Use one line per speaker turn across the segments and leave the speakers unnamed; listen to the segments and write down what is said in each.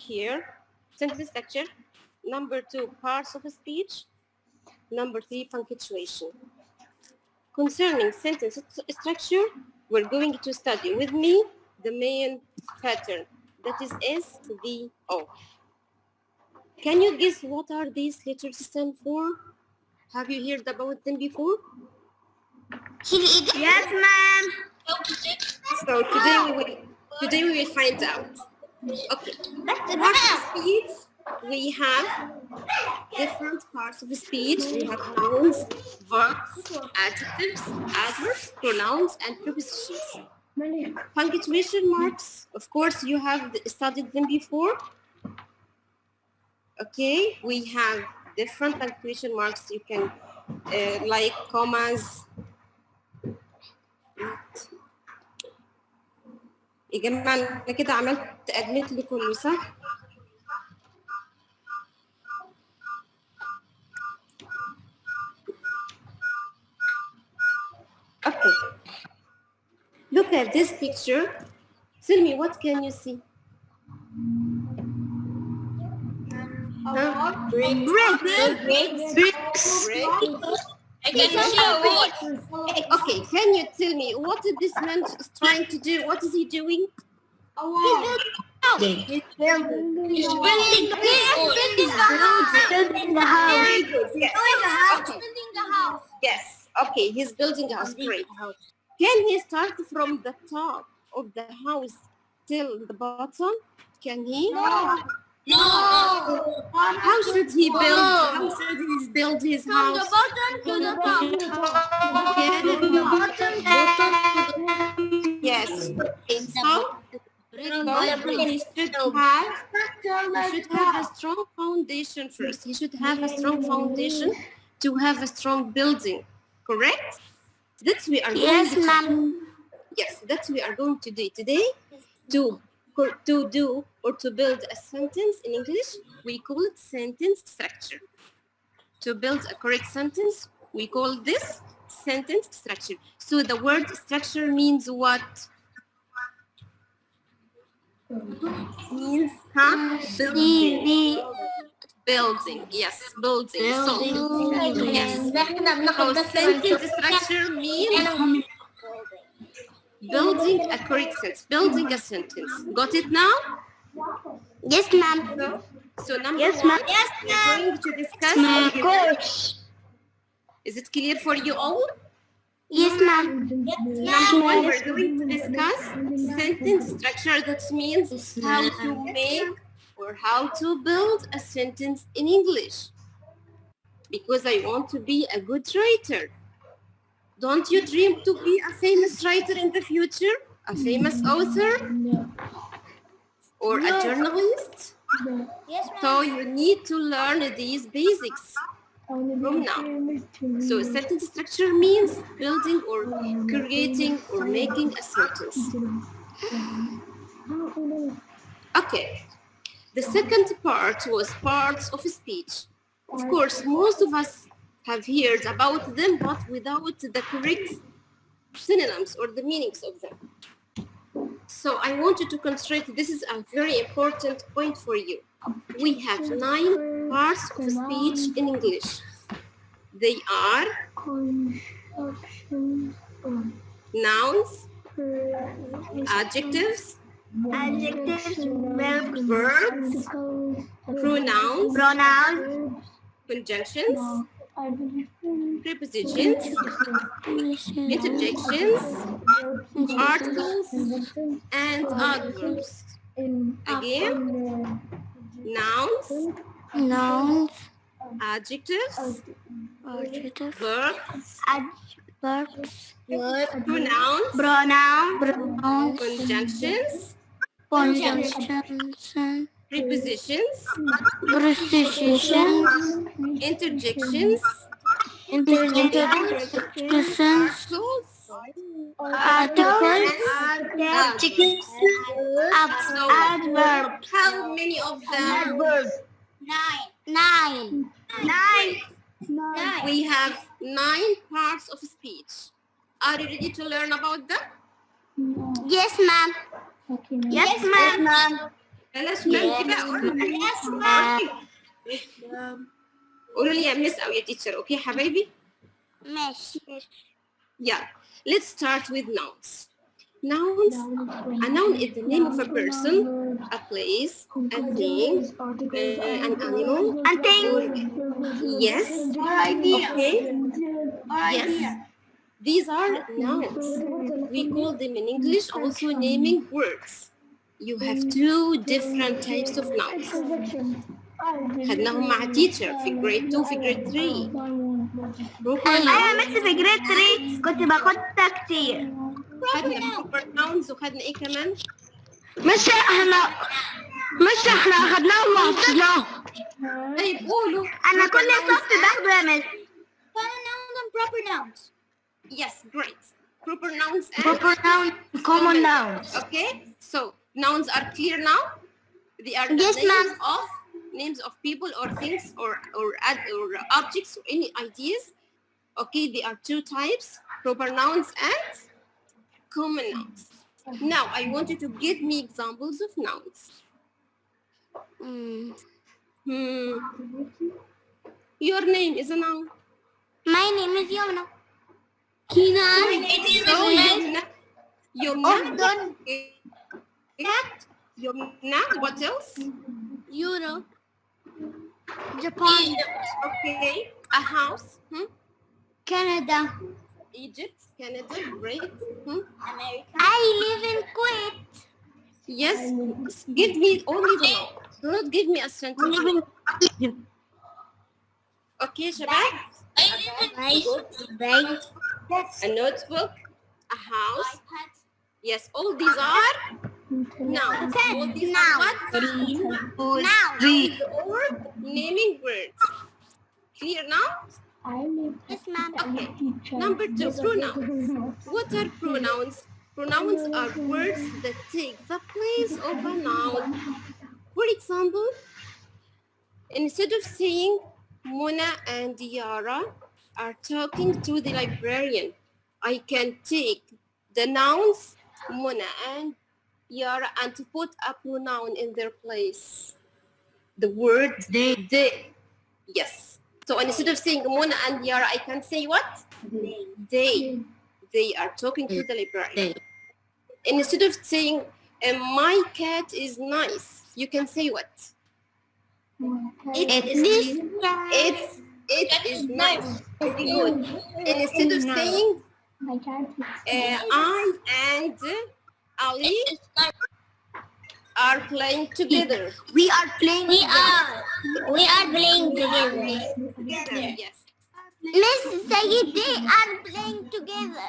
here. Sentence structure. Number 2, parts of speech. Number 3, punctuation. Concerning sentence structure, we're going to study with me the main pattern, that is SVO. Can you guess what are these letters stand for? Have you heard about them before?
Yes, ma'am.
So today we will find out. Okay. Parts of speech, we have different parts of speech. We have nouns, verbs, adjectives, adverbs, pronouns, and prepositions. Punctuation marks, of course, you have studied them before. Okay, we have different punctuation marks. You can like commas. يا جماعة أنا كده عملت أدمت لكله صح؟ Okay. Look at this picture. Tell me, what can you see?
Bricks. I can see a wall.
Okay, can you tell me what this man is trying to do? What is he doing?
A wall. He's building the house.
Very good. Yes. Okay.
Building the house.
Yes. Okay, he's building a house. Great. Can he start from the top of the house till the bottom? Can he?
No.
How should he build? How should he build his
From
house?
the bottom to the top.
Yes.
From the bottom to the
Yes. So he should have a strong foundation first. He should have a strong foundation to have a strong building. Correct? That's we are going to
ma'am.
Yes, that's we are going to do today. To do or to build a sentence in English, we call it sentence structure. To build a correct sentence, we call this sentence structure. So the word structure means what? Means building. Yes, building. So, yes. So sentence structure means building a correct sentence. Building a sentence. Got it now?
Yes, ma'am.
So number
Yes,
1,
ma'am. Yes,
we're going to discuss.
Of course.
Is it clear for you all?
Yes, ma'am.
Number 1, we're going to discuss sentence structure. That means how to make or how to build a sentence in English. Because I want to be a good writer. Don't you dream to be a famous writer in the future? A famous author? Or a journalist?
Yes, ma'am.
So you need to learn these basics from now. So sentence structure means building or creating or making a sentence. Okay. The second part was parts of speech. Of course, most of us have heard about them, but without the correct synonyms or the meanings of them. So I want you to concentrate. This is a very important point for you. We have 9 parts of speech in English. They are nouns, adjectives, verbs, pronouns, conjunctions, prepositions, interjections, articles, and adverbs. Again, nouns, adjectives, verbs, pronouns, conjunctions, prepositions, interjections,
articles, adverbs.
How many of them?
Nine.
We have 9 parts of speech. Are you ready to learn about them?
Yes, ma'am. Yes, ma'am.
بلاش مام كده. قولوا لي يا مس او يا تيتشر. اوكي حبايبي.
ماشي.
Yeah. Let's start with nouns. Nouns. A noun is the name of a person, a place, a thing, an animal.
And thing.
Yes.
Or idea.
Okay.
Or
Yes.
idea.
These are nouns. We call them in English also naming words. You have two different types of nouns. خدناهم مع teacher في grade 2 في grade 3. Proper
أنا
nouns.
مثل في جريد 3 كنت باخدها كتير.
خدنا proper nouns وخدنا ايه كمان؟
مش احنا اخدناهم وحفظناهم.
طيب قولوا.
انا كل
Proper nouns
صف باخده يا مس.
Proper nouns.
Yes, great. Proper nouns and
Proper noun, common nouns.
okay. So nouns are clear now. They are the
Yes,
names of people or things or objects or any ideas. Okay, they are two types: proper nouns and common nouns. Now I want you to give me examples of nouns. Your name is a noun.
My name is Yomna.
So Yomna. Yomna. What else?
Europe. Japan.
Okay. A house.
Canada.
Egypt. Canada. Great.
America.
I live in Kuwait.
Yes. Give me only the noun. Do not give me a sentence. Okay, Shabab. A notebook. A house. Yes, all these are nouns. All these are what? Or naming words. Clear now?
Yes, ma'am.
Okay. Number 2, pronouns. What are pronouns? Pronouns are words that take the place of a noun. For example, instead of saying Mona and Yara are talking to the librarian, I can take the nouns Mona and Yara and to put a pronoun in their place. The word they. Yes. So instead of saying Mona and Yara, I can say what? They. They are talking to the librarian. Instead of saying my cat is nice, you can say what? It is nice. Very good. And instead of saying I and Ali are playing together.
We are playing. We are playing together.
Yes.
Miss Sayed, they are playing together.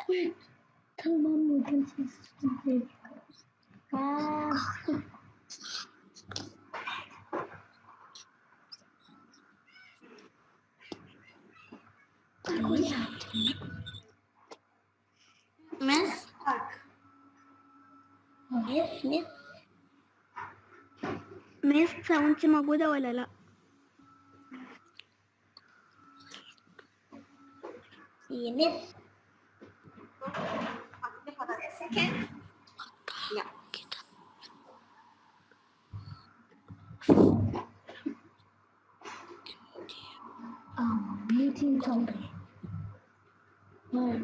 Miss? Miss وانت موجودة ولا لا؟ Miss.
لا.
meeting company. No.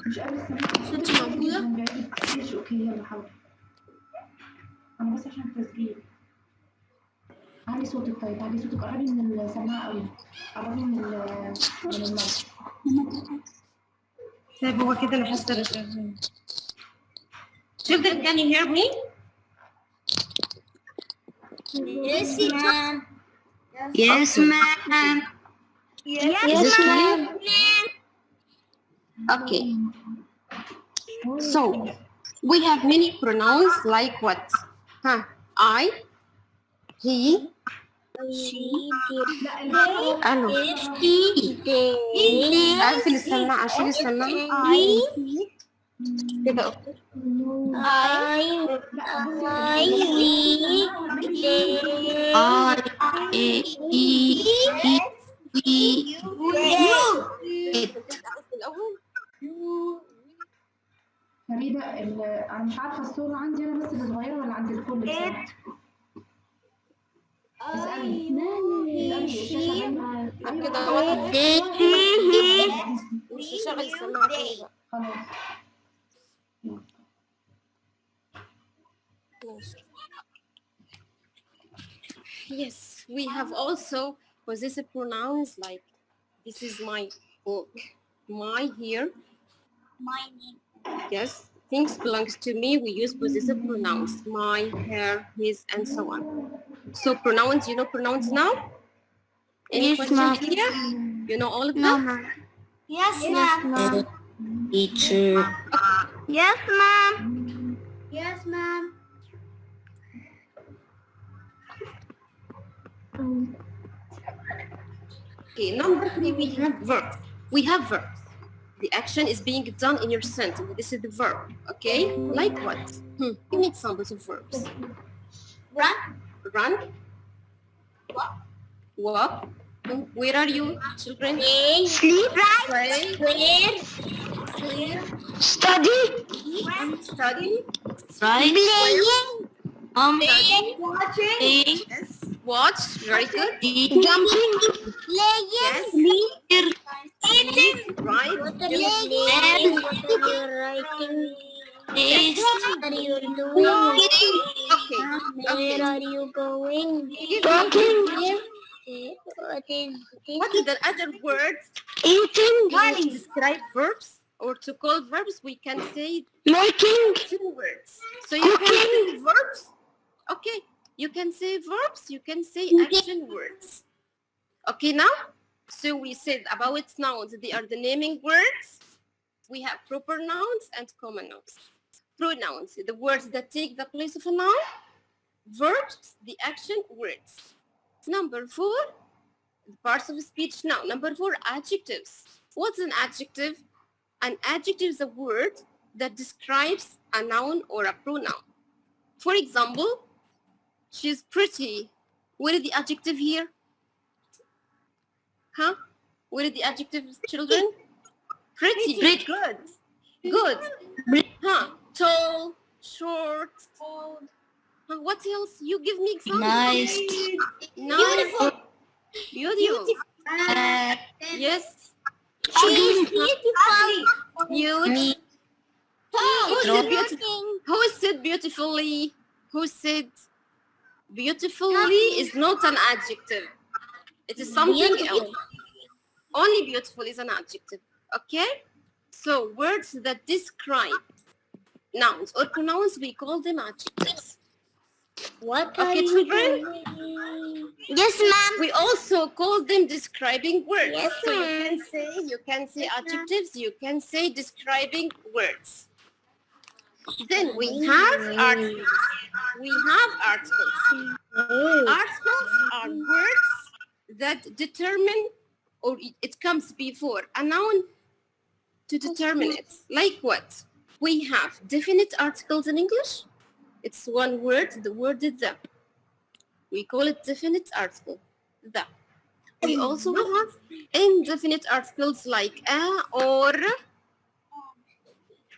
مش قادرة استنى. ماشي اوكي يلا حاضر. انا بس عشان التسجيل. علي صوتك طيب، علي صوتك، قربي من السماعة قوي. قربي من المايك.
طيب هو كده الحصة اللي شغالة. Children, can you hear me?
Yes, ma'am.
Yes,
ma'am. Yes, ma'am.
Okay. So, we have many pronouns like what? I, he,
She,
ألو.
they,
أقفل السماعة، أشيل السماعة. كده أوكي. الأول.
فريدة أنا مش عارفة الصورة عندي أنا بس اللي صغيرة ولا عند الكل بصراحة. اسألي الشاشة باينة.
كده مش هشغل السماعة تاني بقى.
خلاص.
Yes, we have also possessive pronouns like this is my book, my here.
My name.
Yes, things belongs to me. We use possessive pronouns, my, her, his, and so on. So pronouns, you know pronouns now? Any
Yes,
questions
ma'am.
here? You know all of
No,
them?
ma'am.
Yes, ma'am.
Teacher. Yes, ma'am.
Yes, ma'am.
Okay, number 3, we have verbs. We have verbs. The action is being done in your sentence. This is the verb, okay? Like what? Give me examples of verbs.
Run.
Run. Walk. Where are you, children?
Play.
Sleep.
Play.
Clear.
Study.
Study.
Playing.
Watching.
Playing.
Yes. Watch. Very good.
Jumping.
Yes.
Eating.
Right.
What are
Good.
you playing? What are you writing? What are you doing?
Okay.
Where are you going?
Talking.
What is this?
What are the other words
Eating.
to describe verbs or to call verbs? We can say
Making.
two words. So you can say verbs. Okay. You can say verbs. You can say action words. Okay now? So we said about nouns, they are the naming words. We have proper nouns and common nouns. Pronouns, the words that take the place of a noun. Verbs, the action words. Number 4, parts of speech now. Number 4, adjectives. What's an adjective? An adjective is a word that describes a noun or a pronoun. For example, she's pretty. What is the adjective here? Huh? What is the adjective, children? Pretty. Good. Good. Huh? Tall, short. Huh? What else? You give me examples.
Nice.
Beautiful. Beautiful. Yes.
She's beautiful.
Huge.
Tall.
Who said beautifully? Who said beautifully is not an adjective? It is something else. Only beautiful is an adjective. Okay? So words that describe nouns or pronouns, we call them adjectives.
What
Okay,
are you
children?
doing?
Yes, ma'am.
We also call them describing words.
Yes,
so you can say adjectives, you can say describing words. Then we have articles. We have articles. Articles are words that determine, or it comes before a noun to determine it. Like what? We have definite articles in English. It's one word, the word is the. We call it definite article, the. We also have indefinite articles like a, or,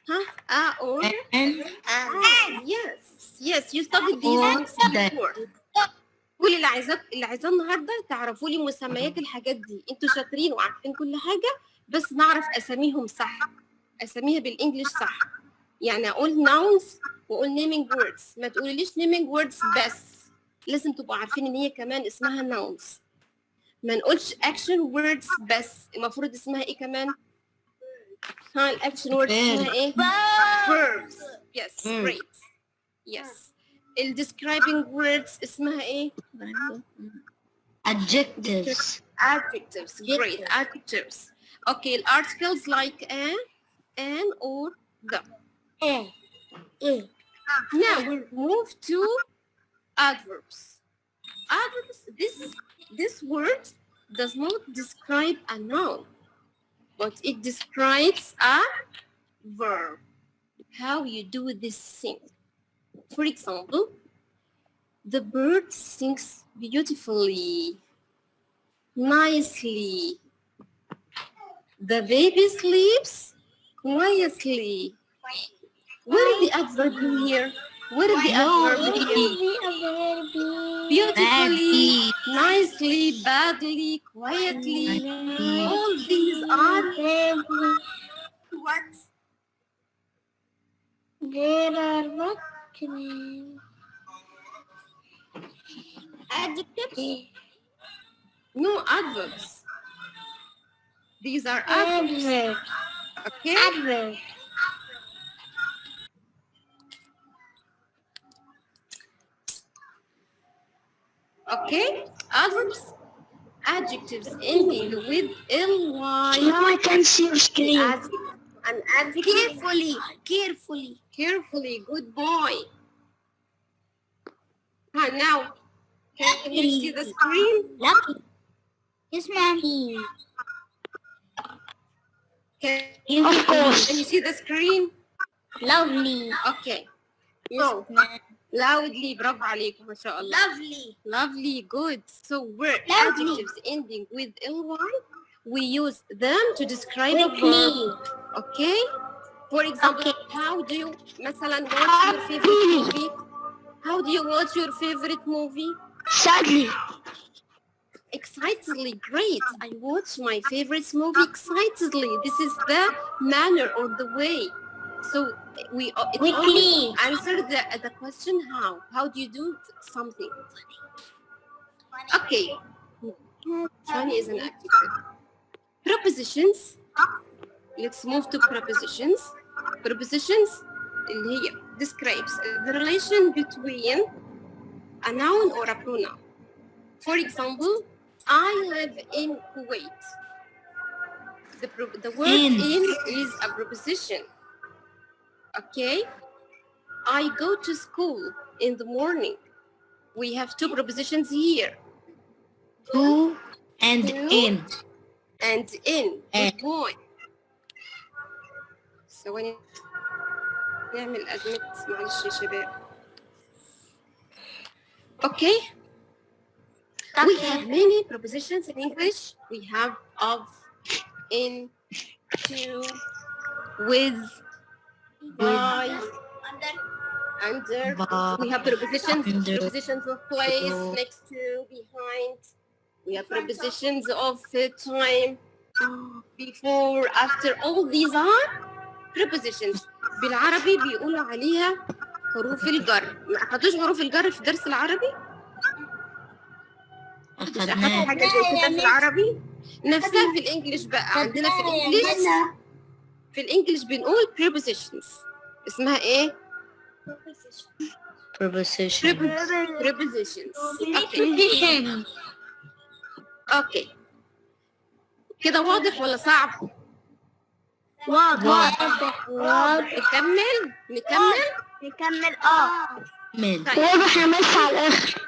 a, or, yes, you studied these things before. كل اللي عايزاه النهارده تعرفوا لي مسميات الحاجات دي. انتوا شاطرين وعارفين كل حاجه، بس نعرف اساميهم صح، اساميها بالانجلش صح. يعني اقول nouns واقول naming words، ما تقوليليش naming words بس، لازم تبقوا عارفين ان هي كمان اسمها nouns. ما نقولش action words بس، المفروض اسمها ايه كمان؟ الاكشن words اسمها ايه؟ verbs. Yes, great. Yes. describing words اسمها ايه؟
Adjectives.
Adjectives. Great. Adjectives. Okay, articles like an, or the. Now we'll move to adverbs. Adverbs, this word does not describe a noun, but it describes a verb. How you do this thing. For example, the bird sings beautifully, nicely. The baby sleeps quietly. Where is the adverb in here? Where is the adverb here? Beautifully, nicely, badly, quietly. All these are what?
There are what?
Adjectives? No adverbs. These are adverbs.
Adverb.
Okay?
Adverb.
Okay? Adverbs. Adjectives ending with ly.
Now I can see your screen.
An adjective.
Carefully.
Carefully. Good boy. Now, can you see the screen?
Lucky. Yes, ma'am. Of course.
Can you see the screen?
Lovely.
Okay.
Yes,
So,
ma'am.
loudly, برافو عليكم ما شاء الله.
Lovely.
Lovely, good. So where
Lovely.
adjectives ending with ly, we use them to describe a
Quickly.
verb. Okay? For example,
Okay.
how do you مثلا watch your favorite movie? How do you watch your favorite movie?
Sadly.
Excitedly, great. I watch my favorite movie excitedly. This is the manner or the way. So it
Quickly.
always answer the question how. How do you do something? Okay. Funny is an adjective. Prepositions. Let's move to prepositions. Prepositions اللي هي describes the relation between a noun or a pronoun. For example, I live in Kuwait. The word in is a preposition. Okay? I go to school in the morning. We have two prepositions here.
To and
To
in.
and in. Good boy. ثواني نعمل admit معلش يا شباب. Okay? We have many prepositions in English. We have of, in, to, with, by, under.
By,
We have prepositions
under,
prepositions of place,
below.
next to, behind. We have prepositions of time, before, after. All these are prepositions. بالعربي بيقولوا عليها حروف الجر. ما أخدوش حروف الجر في درس العربي؟ مش أخدت
أخذناه.
حاجة زي كده في العربي؟ نفسها في الإنجليش بقى. عندنا في الإنجليش بنقول prepositions. اسمها إيه؟
Preposition.
prepositions.
Preposition.
أوكي. كده واضح ولا صعب؟
واضح.
نكمل؟
نكمل.
من.
واضح يا مس على الآخر.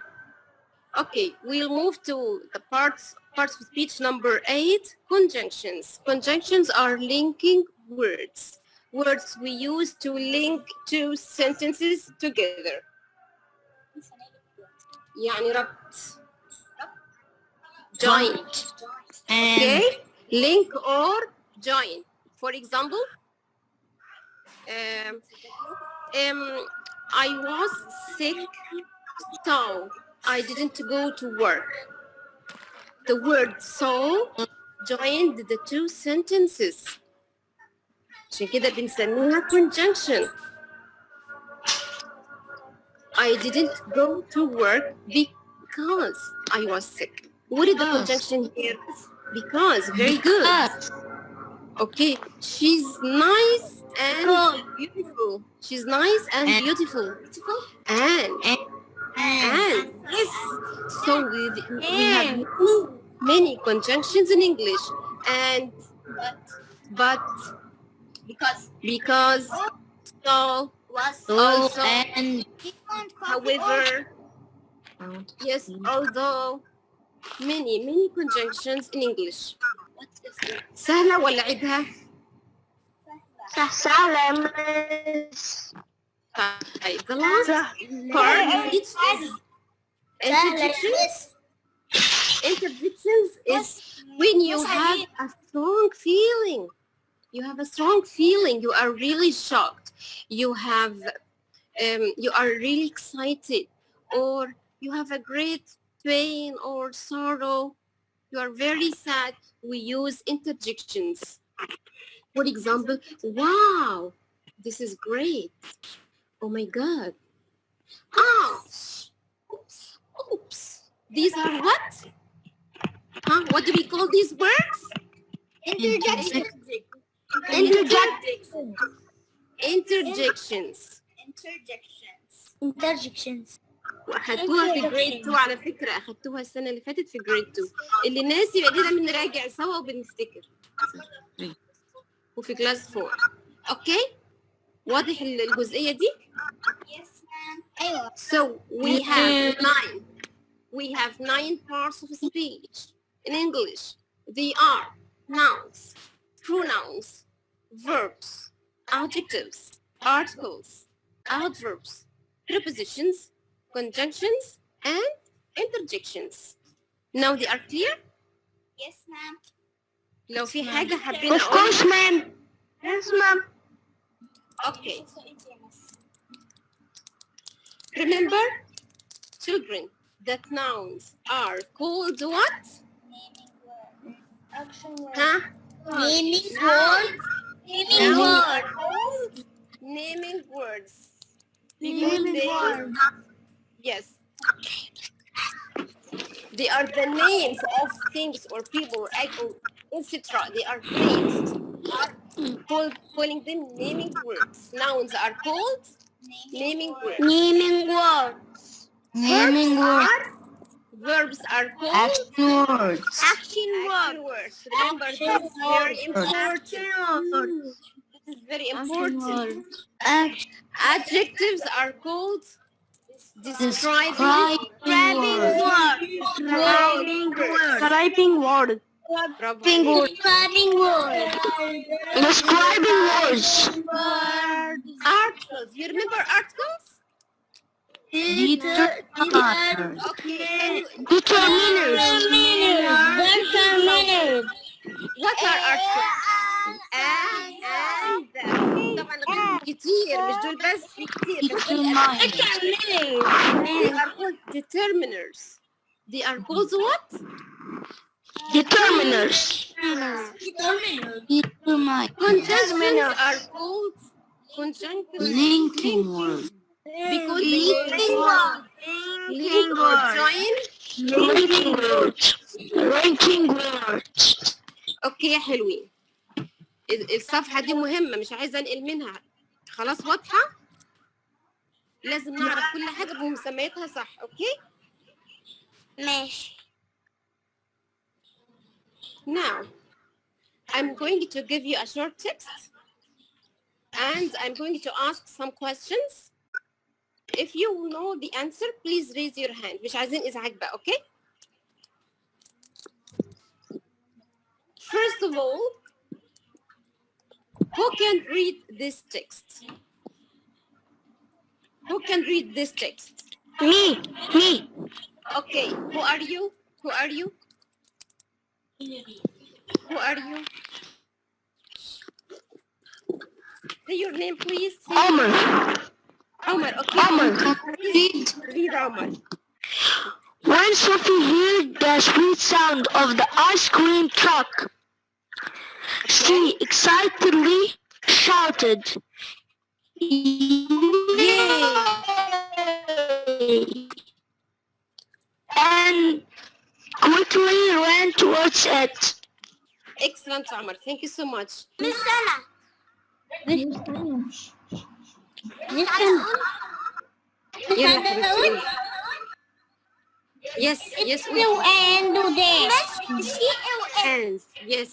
Okay, we'll move to the parts of speech number 8, conjunctions. Conjunctions are linking words. Words we use to link two sentences together. يعني ربط. Join.
And
Okay? Link or join. For example, I was sick, so I didn't go to work. The word so joined the two sentences. عشان كده بنسميها conjunction. I didn't go to work because I was sick. What is the
Because.
conjunction here? Because. Very good. Okay. She's nice and beautiful. She's nice and
And.
beautiful. And. Yes. So we have many conjunctions in English. And but because so
so
also
and
however yes although many conjunctions in English. سهلة ولا عيدها؟
سهلة يا مس.
طيب the last part of each is interjections. Interjections is when you have a strong feeling. You have a strong feeling. You are really shocked. you have, you are really excited, or you have a great pain or sorrow, you are very sad, we use interjections. For example, wow, this is great. Oh my God. Ouch. Oops. Oops. These are what? Huh? What do we call these words?
Interjection.
Interjections. Interjections.
Interjections.
أخدتوها في جريد 2 على فكرة، أخدتوها السنة اللي فاتت في جريد 2. اللي ناسي بقى لنا بنراجع سوا وبنفتكر. وفي كلاس 4. أوكي؟ واضح الجزئية دي؟
Yes, ma'am. أيوة.
So we have 9 parts of speech in English. They are nouns, pronouns, verbs, adjectives, articles, adverbs, prepositions, conjunctions, and interjections. Now they are clear?
Yes, ma'am.
لو في حاجة حابين
Of
أقول.
course, ma'am. Yes, ma'am.
Okay. Remember, children, that nouns are called what?
Action word.
Huh?
Naming
Nouns.
Naming word.
Naming words.
Naming
They-
word.
Yes. They are the names of things or people or etc. They are names. Calling them naming words. Nouns are called naming words.
Naming words.
Verbs are called
Action words.
Action
action words. Remember, this is very important. This is very important. Adjectives are called describing
words.
Describing word.
Bravo.
Describing word.
Describing words.
Articles. You remember articles?
Determiners.
Okay.
Determiners.
What are articles? and طبعا غير كتير، مش دول بس، في كتير. بس دول They are called determiners. They are called what?
Determiners.
Conjunctions are called conjunctive
Linking words.
because they link or join.
Linking words. Linking words.
اوكي يا حلوين، الصفحة دي مهمة، مش عايزة انقل منها. خلاص واضحة؟ لازم نعرف كل حاجة بمسمياتها صح. اوكي؟
ماشي.
Now, I'm going to give you a short text and I'm going to ask some questions. If you know the answer, please raise your hand. مش عايزين إزعاج بقى. okay? First of all, who can read this text? Who can read this text?
Me.
Okay, who are you? Who are you? Who are you? Say your name, please.
Omar.
Omar, okay.
Omar.
Read Omar.
When Sophie heard the sweet sound of the ice cream truck, she excitedly shouted, "Yay!" and quickly ran towards it.
Excellent, Omar. Thank you so much.
Miss Sana.
يلا حبيبتي. Yes, yes.
And do this.
And yes,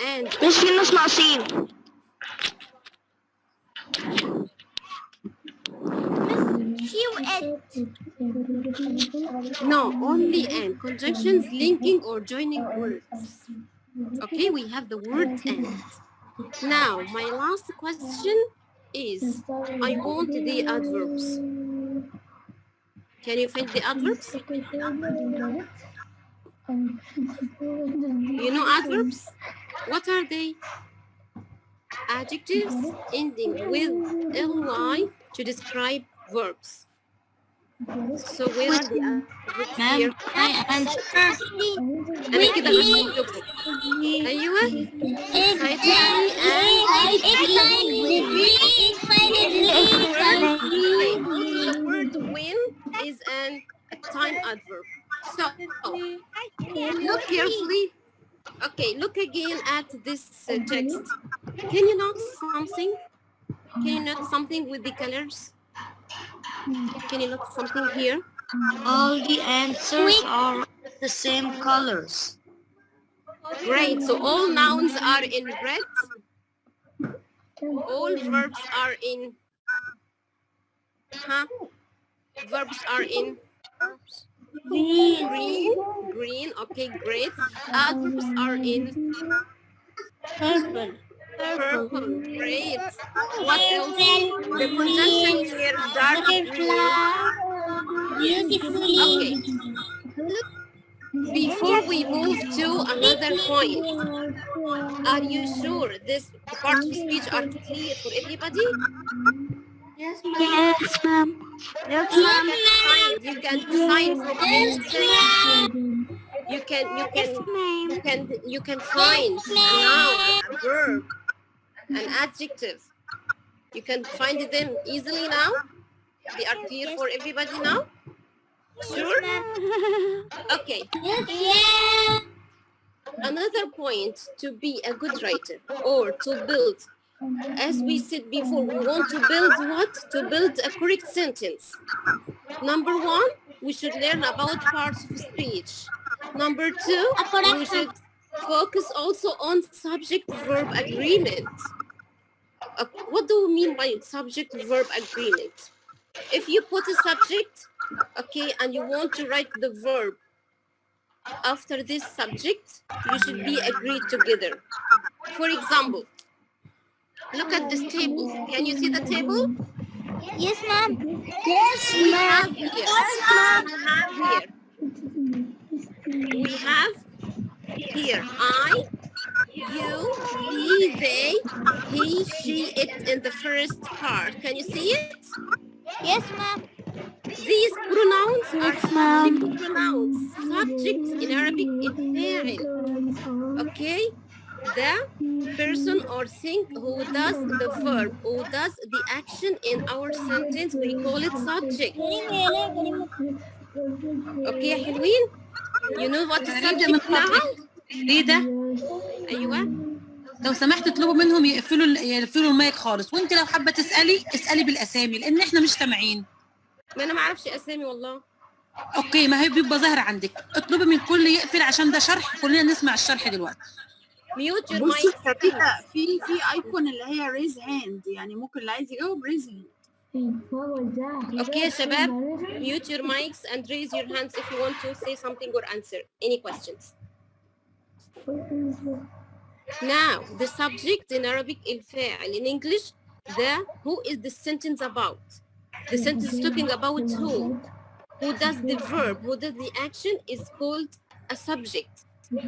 and
Miss Venus Marcin.
no, only and. Conjunctions linking or joining words. Okay, we have the word and. Now, my last question is, I want the adverbs. Can you find the adverbs? You know adverbs? What are they? adjectives ending with ly to describe verbs. So where are the adverbs here?
I answer.
أنا كده هقول لكم. أيوة. Excitedly and also the word when is a time adverb. So look carefully. Okay, look again at this text. Can you note something? Can you note something with the colors? Can you note something here?
All the answers are the same colors.
Great. So all nouns are in red. All verbs are in. Verbs are in green. Okay, great. Adverbs are in purple. Great. What else? The conjunction here, dark green. Okay. Before we move to another point, are you sure this part of speech are clear for everybody?
Yes, ma'am.
You can sign from all sections. You can find a noun, a verb, an adjective. You can find them easily now. They are clear for everybody now. Sure. Okay. Another point to be a good writer or to build, as we said before, we want to build what? To build a correct sentence. Number one, we should learn about parts of speech. Number two, we should focus also on subject-verb agreement. What do we mean by subject-verb agreement? If you put a subject, okay, and you want to write the verb after this subject, you should be agreed together. For example, look at this table. Can you see the table?
Yes, ma'am. Yes,
We have here I, you, he, they, he, she, it in the first part. Can you see it?
Yes, ma'am.
These pronouns are subject pronouns. Subject in Arabic is فاعل. Okay? The person or thing who does the verb, who does the action in our sentence, we call it subject. Okay يا حلوين? You know what is subject now?
ليه ده؟
أيوة.
لو سمحت اطلبوا منهم يقفلوا المايك خالص، وانت لو حابه تسالي اسالي بالاسامي لان احنا مش سامعين.
ما أنا ما أعرفش أسامي والله.
اوكي، ما هي بيبقى ظاهر عندك. اطلبي من كل يقفل عشان ده شرح، كلنا نسمع الشرح دلوقتي.
ميوت يور
بصي
مايك.
في ايكون اللي هي ريز هاند، يعني ممكن اللي عايز يجاوب ريز هاند.
Okay يا شباب, mute your mics and raise your hands if you want to say something or answer any questions. Now, the subject in Arabic الفاعل. In English, who is the sentence about? The sentence is talking about who? Who does the verb, who does the action is called a subject.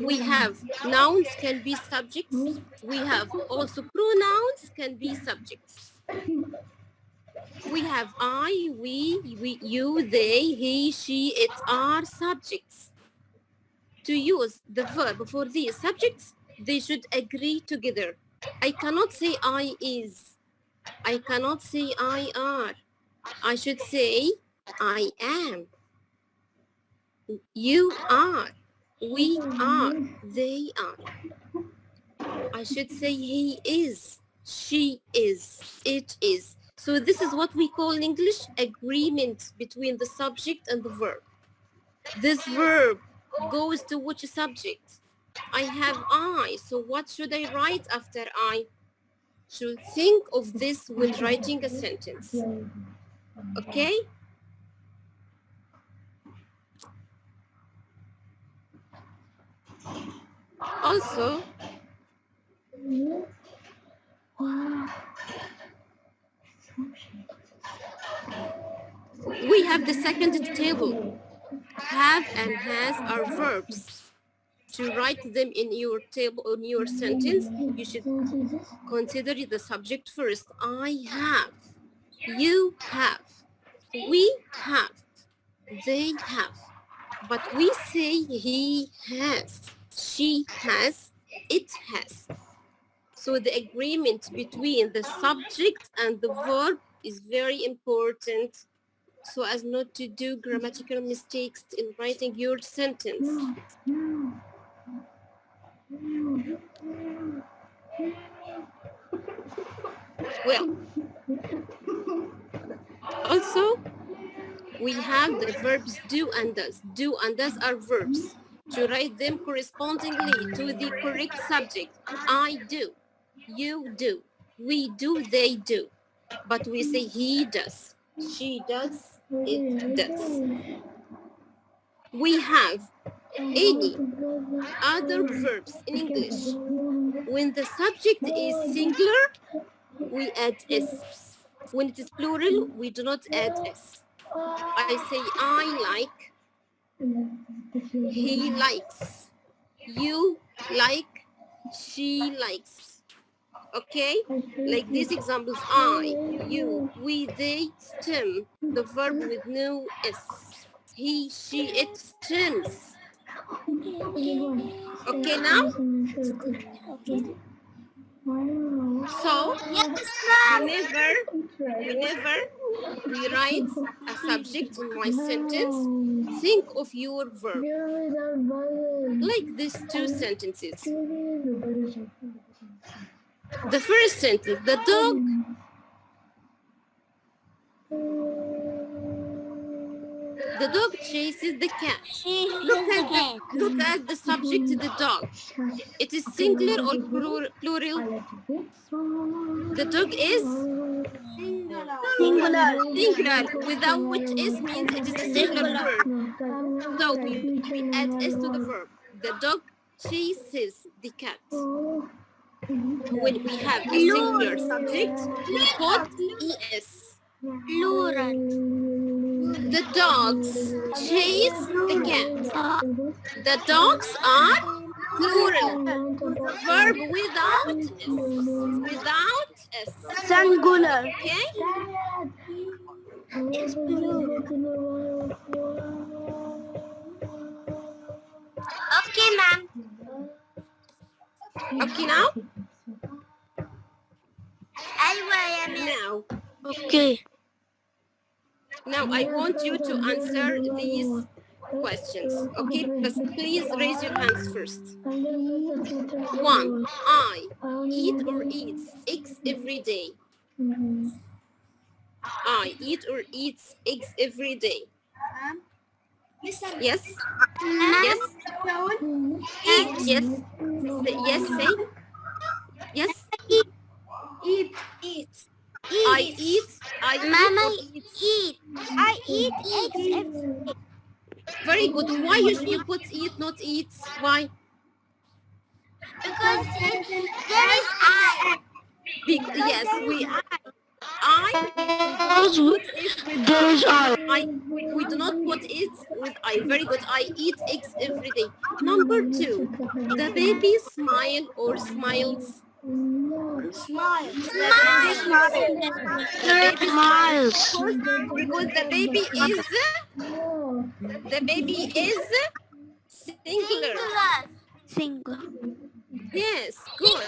We have nouns can be subjects. We have also pronouns can be subjects. We have I, we, you, they, he, she, it are subjects. To use the verb for these subjects, they should agree together. I cannot say I is. I cannot say I are. I should say I am. You are. We are. They are. I should say he is. She is. It is. So this is what we call in English agreement between the subject and the verb. This verb goes to which subject? I have I, so what should I write after I? Should think of this when writing a sentence. Okay? Also, we have the second table. Have and has are verbs. To write them in your table, on your sentence, you should consider the subject first. I have, you have, we have, they have. But we say he has, she has, it has. So the agreement between the subject and the verb is very important, so as not to do grammatical mistakes in writing your sentence. Well, also, we have the verbs do and does. Do and does are verbs. To write them correspondingly to the correct subject. I do, you do, we do, they do. But we say he does, she does, it does. We have any other verbs in English. When the subject is singular, we add s. When it is plural, we do not add s. I say I like, he likes, you like, she likes. Okay? Like these examples, I, you, we, they, stem, the verb with no s. He, she, it stems. Okay now? So, whenever we write a subject in my sentence, think of your verb. Like these two sentences. The first sentence, the dog chases the cat. Look at the subject, the dog. It is singular or plural? The dog is
Singular.
Without which is means it is a singular verb. So we add s to the verb. The dog chases the cat. When we have a singular subject, we put es.
Plural.
The dogs chase the cat. The dogs are plural. Verb without s.
Singular.
Okay?
It's plural. Okay, ma'am.
Okay now? Now.
Okay.
Now I want you to answer these questions. Okay, but please raise your hands first. 1. I eat or eats eggs every day. I eat or eats eggs every day. Yes? Yes? Eat. Yes. Yes, say. Yes? Eat. I eat.
Mama
eat.
eat. I eat eggs every day.
Very good. Why you put eat, not eats? Why?
Because there is I.
Yes, we there is I. We do not put it with I. Very good. I eat eggs every day. Number 2. The baby smile or smiles.
Smile.
The baby smiles. Because the baby is singular.
Singular.
Yes, good.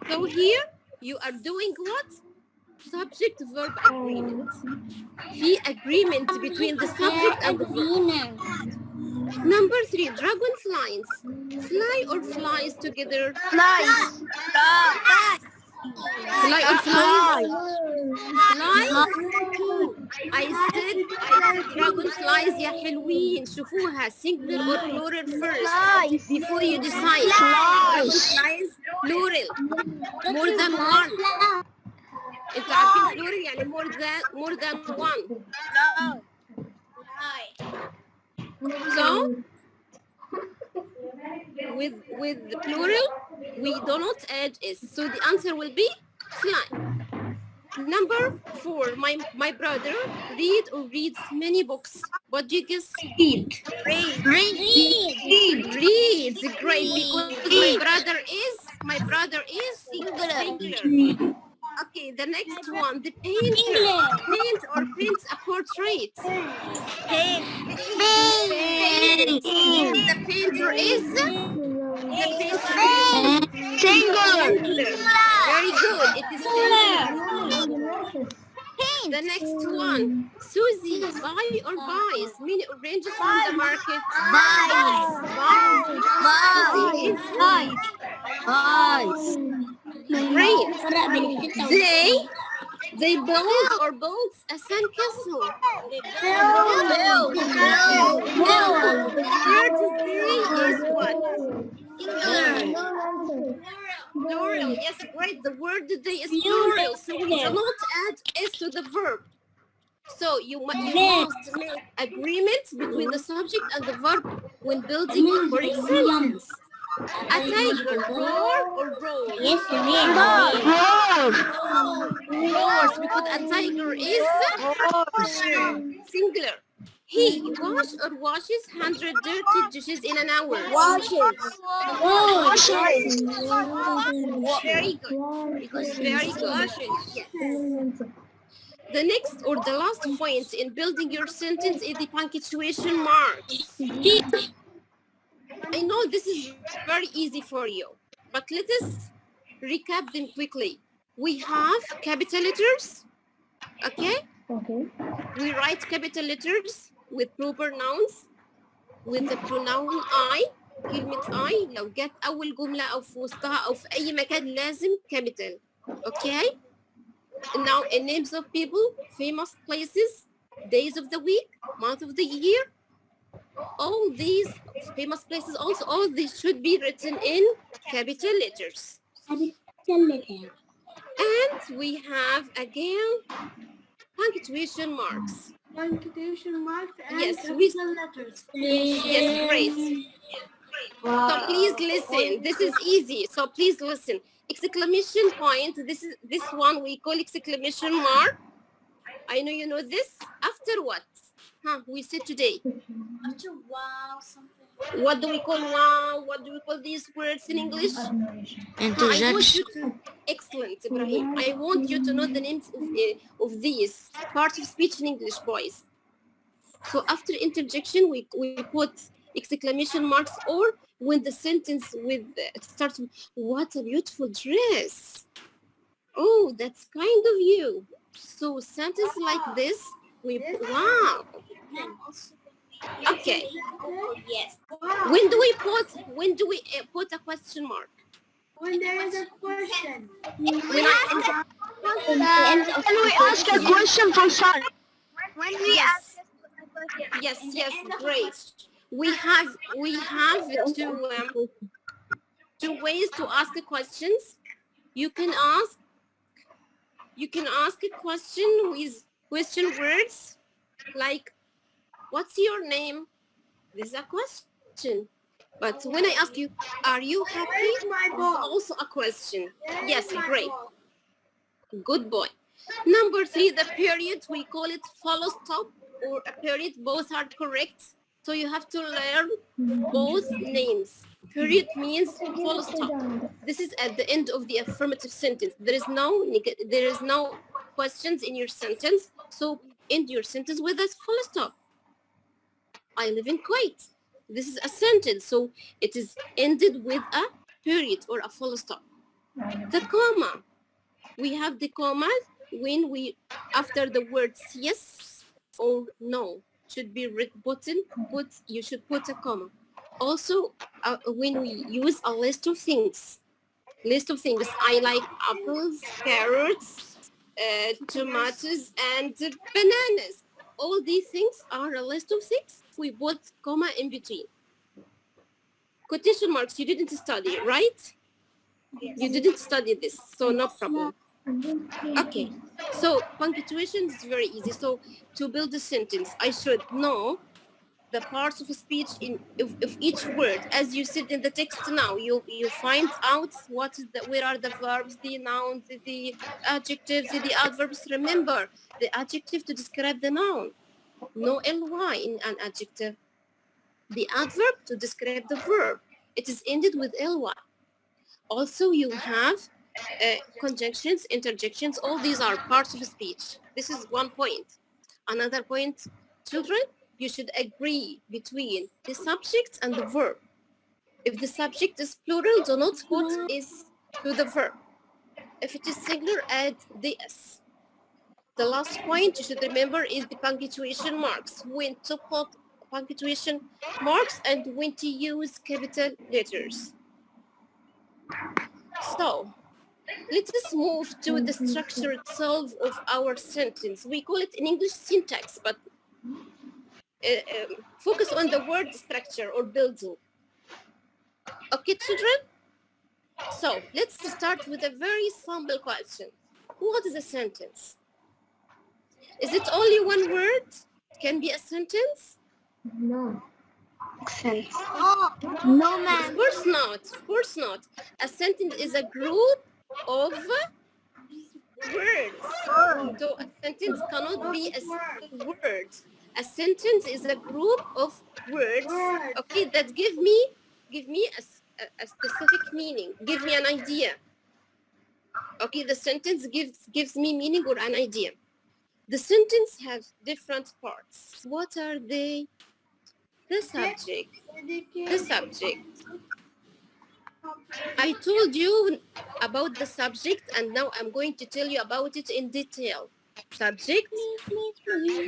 So here you are doing what? Subject verb agreement. The agreement between the subject and the verb. Number 3, dragonflies. Fly or flies together?
Flies.
Fly or flies? Flies? I said dragonflies يا حلوين. شوفوها singular or plural first before you decide. Dragonflies plural. More than one. انتوا عارفين plural يعني more than one. So with the plural we do not add s. So the answer will be fly. Number 4, my brother reads many books. What do you guess?
Read.
Reads. Great, because my brother is singular. Okay, the next one, the painter paint or prints a portrait. The painter is singular. Very good. It is singular. The next one, Susie buys many oranges from the market. Great. They builds a sandcastle. Word three is what? Plural. Yes, great. The word today is plural, so we cannot add s to the verb. So you must make agreements between the subject and the verb when building a correct sentence. A tiger roar or roll?
Yes,
Roars, because a tiger is singular. He washes 100 dirty dishes in an hour. Very good. Because very good. Yes. The next or the last point in building your sentence is the punctuation marks. I know this is very easy for you, but let us recap them quickly. We have capital letters, okay? We write capital letters with proper nouns, with the pronoun I. كلمة I لو جت أول جملة أو في وسطها أو في أي مكان لازم capital, okay? Now, in names of people, famous places, days of the week, month of the year, all these famous places also, all these should be written in capital letters. And we have again punctuation marks.
Punctuation marks and
Yes,
capital letters.
Yes, great. So please listen. This is easy. So please listen. Exclamation point. This one we call exclamation mark. I know you know this. After what? We said today.
After wow, something.
What do we call wow? What do we call these words in English? I want you to, excellent, Ibrahim. I want you to know the names of these parts of speech in English, boys. So after interjection, we put exclamation marks, or when the sentence starts with, what a beautiful dress. Oh, that's kind of you. So sentence like this, we put, wow. Okay.
Yes.
When do we put a question mark?
When there is a question.
Can
we ask a question for Sun? When we ask a question.
Yes, great. We have two ways to ask questions. You can ask a question with question words like, what's your name? This is a question. But when I ask you, are you happy? It's also a question. Yes, great. Good boy. Number 3, the period, we call it full stop or a period. Both are correct. So you have to learn both names. Period means full stop. This is at the end of the affirmative sentence. There is no questions in your sentence. So end your sentence with a full stop. I live in Kuwait. This is a sentence, so it is ended with a period or a full stop. The comma. We have the comma when after the words yes or no should be written, you should put a comma. Also, when we use a list of things, I like apples, carrots, tomatoes, and bananas. All these things are a list of things. We put comma in between. Quotation marks, you didn't study, right? Yes. You didn't study this, so no problem. Okay, so punctuation is very easy. So to build a sentence, I should know the parts of speech of each word. As you said in the text now, you find out where are the verbs, the nouns, the adjectives, the adverbs. Remember, the adjective to describe the noun. No ly in an adjective. The adverb to describe the verb. It is ended with ly. Also, you have conjunctions, interjections. All these are parts of speech. This is one point. Another point, children, you should agree between the subject and the verb. If the subject is plural, do not put is to the verb. If it is singular, add the s. The last point you should remember is the punctuation marks. When to put punctuation marks and when to use capital letters. So, let us move to the structure itself of our sentence. We call it in English syntax, but focus on the word structure or building. Okay, children? So, let's start with a very simple question. What is a sentence? Is it only one word? It can be a sentence?
No. No,
Of
ma'am.
course not. Of course not. A sentence is a group of words. So a sentence cannot be a single word. A sentence is a group of words, okay, that give me a specific meaning. Give me an idea. Okay, the sentence gives me meaning or an idea. The sentence has different parts. What are they? The subject. The subject. I told you about the subject and now I'm going to tell you about it in detail. Subject,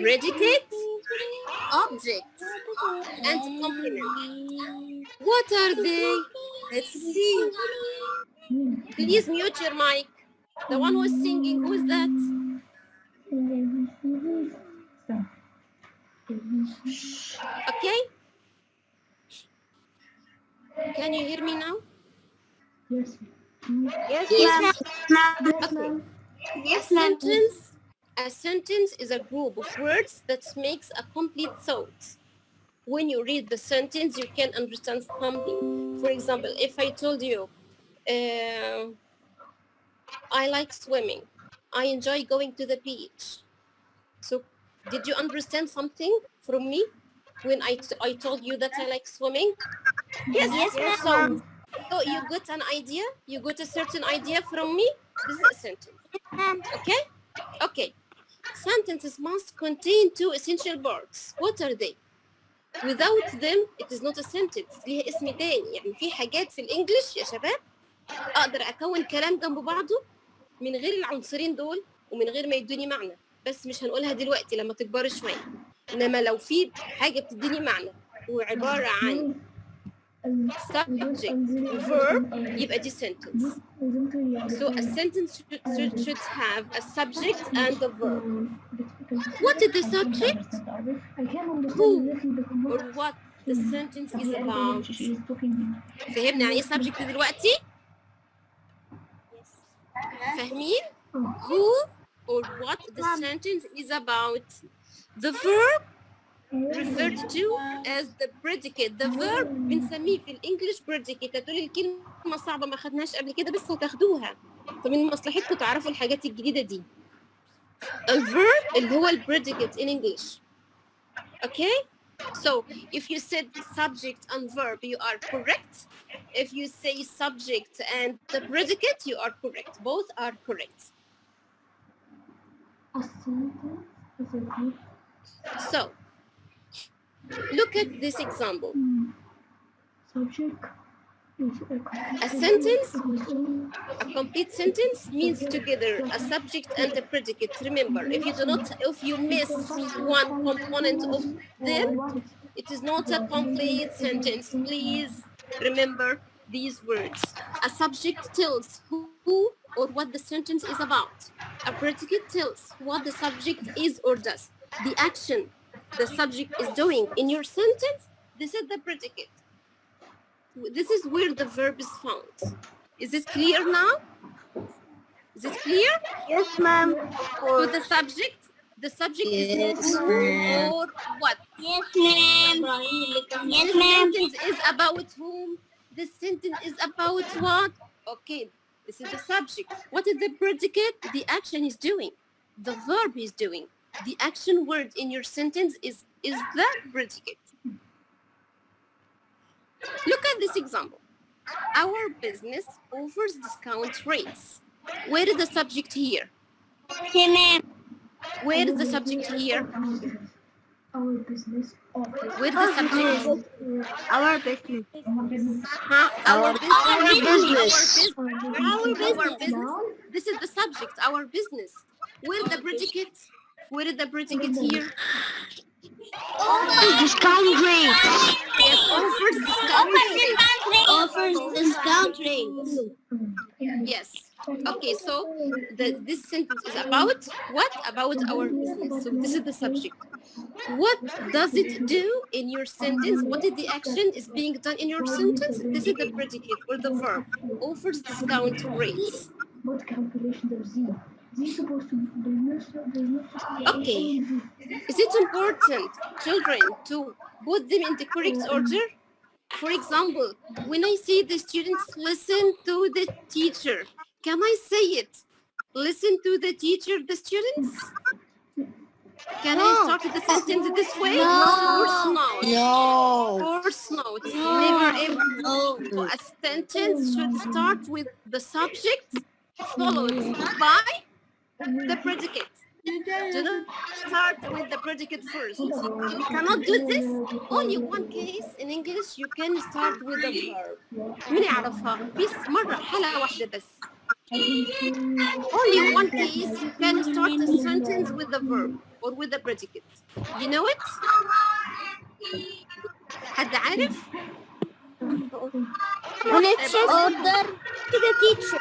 predicate, object, and complement. What are they? Let's see. Please mute your mic. The one who is singing, who is that? Okay? Can you hear me now?
Yes.
Yes, ma'am.
Okay.
Yes, ma'am.
A sentence is a group of words that makes a complete thought. When you read the sentence, you can understand something. For example, if I told you, I like swimming, I enjoy going to the beach. So, did you understand something from me when I told you that I like swimming?
Yes, ma'am.
So you got an idea? You got a certain idea from me? This is a sentence. Okay? Okay. Sentences must contain two essential parts. What are they? Without them, it is not a sentence. ليها اسم تاني. يعني في حاجات في الإنجليش يا شباب أقدر أكون كلام جنب بعضه من غير العنصرين دول ومن غير ما يدوني معنى. بس مش هنقولها دلوقتي لما تكبر شوية. إنما لو في حاجة بتديني معنى وعبارة عن subject, verb, يبقى دي sentence. So a sentence should have a subject and a verb. What is the subject? Who or what the sentence is about. فهمنا يعني ايه subject دلوقتي؟ فاهمين؟ Who or what the sentence is about. The verb referred to as the predicate. The verb بنسميه في الانجليش predicate. هتقولي الكلمة صعبة ما خدناش قبل كده بس هتاخدوها. فمن مصلحتكم تعرفوا الحاجات الجديدة دي. الverb اللي هو predicate in English. Okay? So if you said subject and verb, you are correct. If you say subject and the predicate, you are correct. Both are correct. So look at this example. A sentence, a complete sentence means together a subject and a predicate. Remember, if you miss one component of them, it is not a complete sentence. Please remember these words. A subject tells who or what the sentence is about. A predicate tells what the subject is or does. The action the subject is doing in your sentence, this is the predicate. This is where the verb is found. Is it clear now? Is it clear?
Yes, ma'am.
So the subject is who or what.
Yes, ma'am. Yes,
This
ma'am.
sentence is about whom? This sentence is about what? Okay, this is the subject. What is the predicate? The action is doing. The verb is doing. The action word in your sentence is the predicate. Look at this example. Our business offers discount rates. Where is the subject here?
Yes, ma'am.
Where is the subject here?
Our business offers.
Where is the subject?
Our business.
Huh? Our business.
Our business.
Noun.
This is the subject, our business. Where is the predicate? Where is the predicate here?
Discount rate.
Yes, offers discount rate.
Offers discount rate.
Yes. Okay, so this sentence is about what? About our business. So this is the subject. What does it do in your sentence? What is the action is being done in your sentence? This is the predicate or the verb. Offers discount rates.
What calculations of Z? Z is supposed to be
Okay. Is it important, children, to put them in the correct order? For example, when I say the students listen to the teacher, can I say it? Listen to the teacher, the students? Can I start the sentence this way? Of course not.
No.
Of course not. Never ever. A sentence should start with the subject followed by the predicate. Do not start with the predicate first. You cannot do this. Only one case in English you can start with the verb. مين يعرفها؟ بس مرة حالة واحدة بس. Only one case you can start a sentence with the verb or with the predicate. You know it? حد عارف؟
When it says order to the teacher.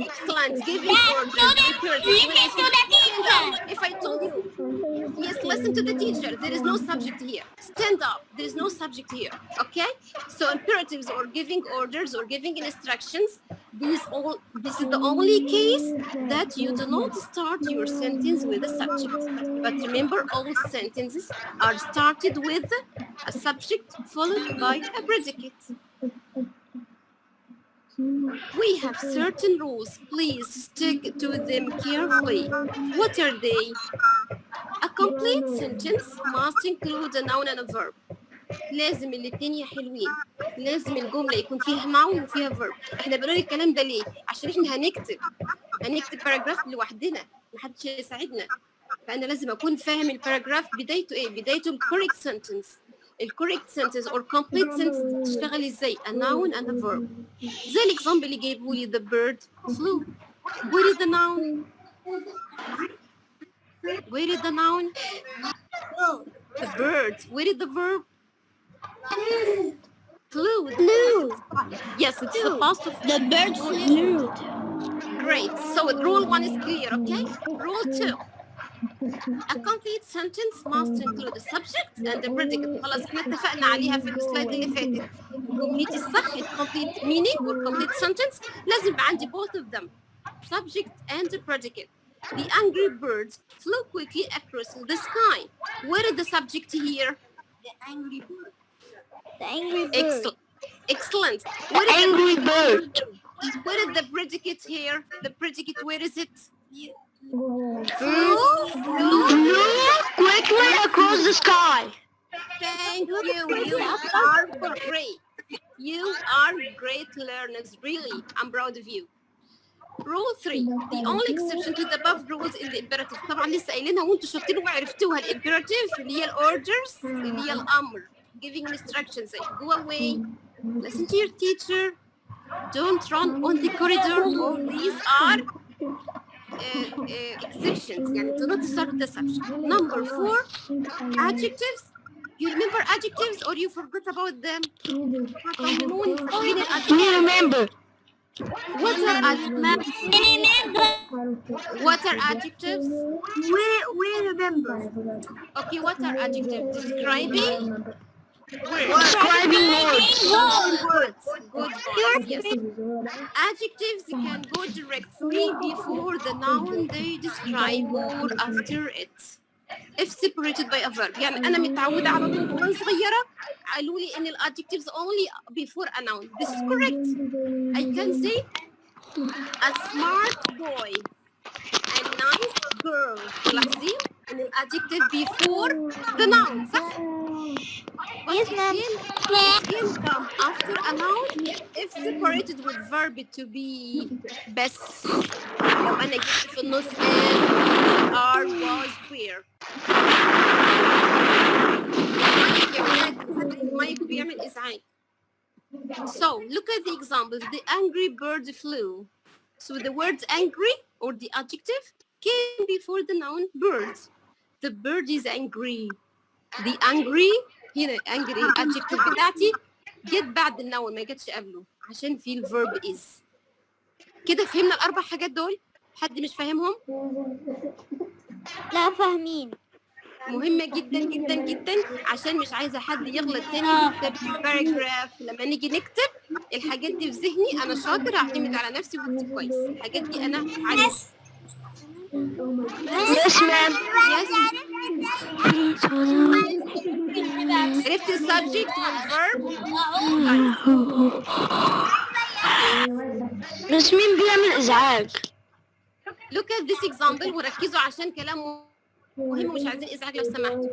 Excellent. Giving orders. If I told you, yes, listen to the teacher, there is no subject here. Stand up. There is no subject here. Okay? So imperatives or giving orders or giving instructions, this is the only case that you do not start your sentence with a subject. But remember, all sentences are started with a subject followed by a predicate. We have certain rules. Please stick to them carefully. What are they? A complete sentence must include a noun and a verb. لازم الاثنين يا حلوين. لازم الجملة يكون فيها noun وفيها verb. احنا بنقول الكلام ده ليه؟ عشان احنا هنكتب باراجراف لوحدنا، محدش هيساعدنا. فأنا لازم أكون فاهم الباراجراف بدايته إيه؟ بدايته الكوريكت سنتنس. الكوريكت سنتنس or complete sentence تشتغل ازاي؟ a noun and a verb. زي الاكزامبل اللي جايبه لي the bird flew. Where is the noun? Where is the noun? The bird. Where is the verb? Flew. Yes, it's supposed to.
The bird flew.
Great. So rule 1 is clear, okay? Rule 2. A complete sentence must include the subject and the predicate. خلاص احنا اتفقنا عليها في السلايد اللي فاتت. جملتي الصح complete meaning or complete sentence لازم يبقى عندي both of them, subject and the predicate. The angry birds flew quickly across the sky. Where is the subject here?
The angry bird. The angry bird.
Excellent.
The angry bird.
Where is the predicate here? The predicate, where is it?
Flew quickly across the sky.
Thank you. You are great. You are great learners. Really, I'm proud of you. Rule 3. The only exception to the above rules in the imperative. طبعا لسه قايلينها وانتوا شاطرين وعرفتوها. الامبيراتيف اللي هي الاوردرز اللي هي الامر. Giving instructions like go away, listen to your teacher, don't run on the corridor. All these are exceptions. يعني do not start with the subject. Number 4, adjectives. You remember adjectives or you forgot about them?
We remember.
What are adjectives? What are adjectives?
We remember.
Okay, what are adjectives? Describing words.
Describing words.
Words. Good boys. Yes. Adjectives can go directly before the noun they describe or after it. if separated by a verb. يعني أنا متعودة على طول وأنا صغيرة قالوا لي إن adjectives only before a noun. This is correct. I can say a smart boy, a nice girl. لاحظين إن adjective before the noun صح؟
Yes, ma'am.
It can come after a noun if separated with verb to be بس. لو أنا جبت في النص are was where. المايك بيعمل إزعاج. So look at the examples. The angry bird flew. So the words angry or the adjective came before the noun bird. The bird is angry. The angry هنا angry adjective بتاعتي جت بعد النون ما جتش قبله عشان في الverb is. كده فهمنا الأربع حاجات دول؟ حد مش فاهمهم؟
لا فاهمين.
مهمة جدا جدا جدا عشان مش عايزة حد يغلط تاني في كتابة الباراجراف. لما نيجي نكتب الحاجات دي في ذهني أنا شاطر هعتمد على نفسي وأكتب كويس. الحاجات دي أنا عارفة.
Yes, ma'am.
Yes. عرفت السبجكت والverb؟
بس مين بيعمل إزعاج؟
Look at this example وركزوا عشان كلام مهم ومش عايزين إزعاج لو سمحتوا.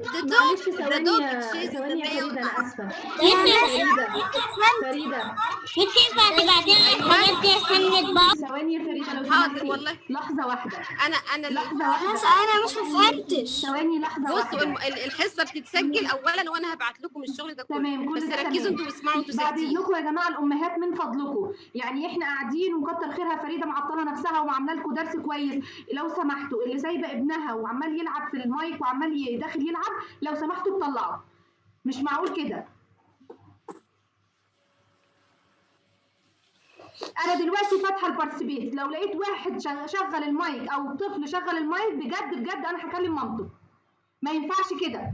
The dog chases the mailman.
فريدة ثواني يا فريدة لو
حاضر
سمحتي.
والله.
لحظة واحدة.
أنا
لحظة واحدة.
أنا مش فهمتش.
ثواني لحظة واحدة.
بصوا الحصة بتتسجل أولا وأنا هبعت لكم الشغل ده كله.
تمام كل
بس
ده
ركزوا
تمام.
انتوا واسمعوا انتوا
بعد
ساكتين.
اذنكم يا جماعه الامهات من فضلكم يعني احنا قاعدين وكتر خيرها فريده معطله نفسها وعامله لكم درس كويس. لو سمحتوا اللي سايبه ابنها وعمال يلعب في المايك وعمال داخل يلعب لو سمحتوا تطلعوا. مش معقول كده. انا دلوقتي فاتحه البارتيسيبيت لو لقيت واحد شغل المايك او طفل شغل المايك بجد بجد انا هكلم مامته. ما ينفعش كده.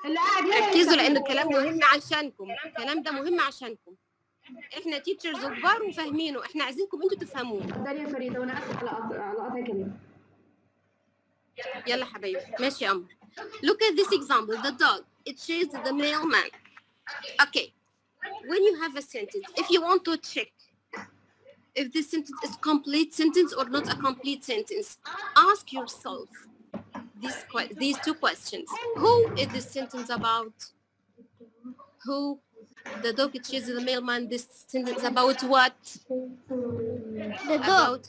اللي قاعد
ركزوا لان الكلام مهم عشانكم. الكلام ده مهم عشانكم. احنا تيتشرز كبار وفاهمينه. احنا عايزينكم انتوا تفهموه.
داليا فريده وانا اسف على قطع كلام.
يلا حبايبي ماشي يا قمر. Look at this example. The dog it chased the mailman. Okay. When you have a sentence, if you want to check if this sentence is complete sentence or not a complete sentence, ask yourself these two questions. Who is this sentence about? Who? The dog chases the mailman. This sentence about what?
The dog.
About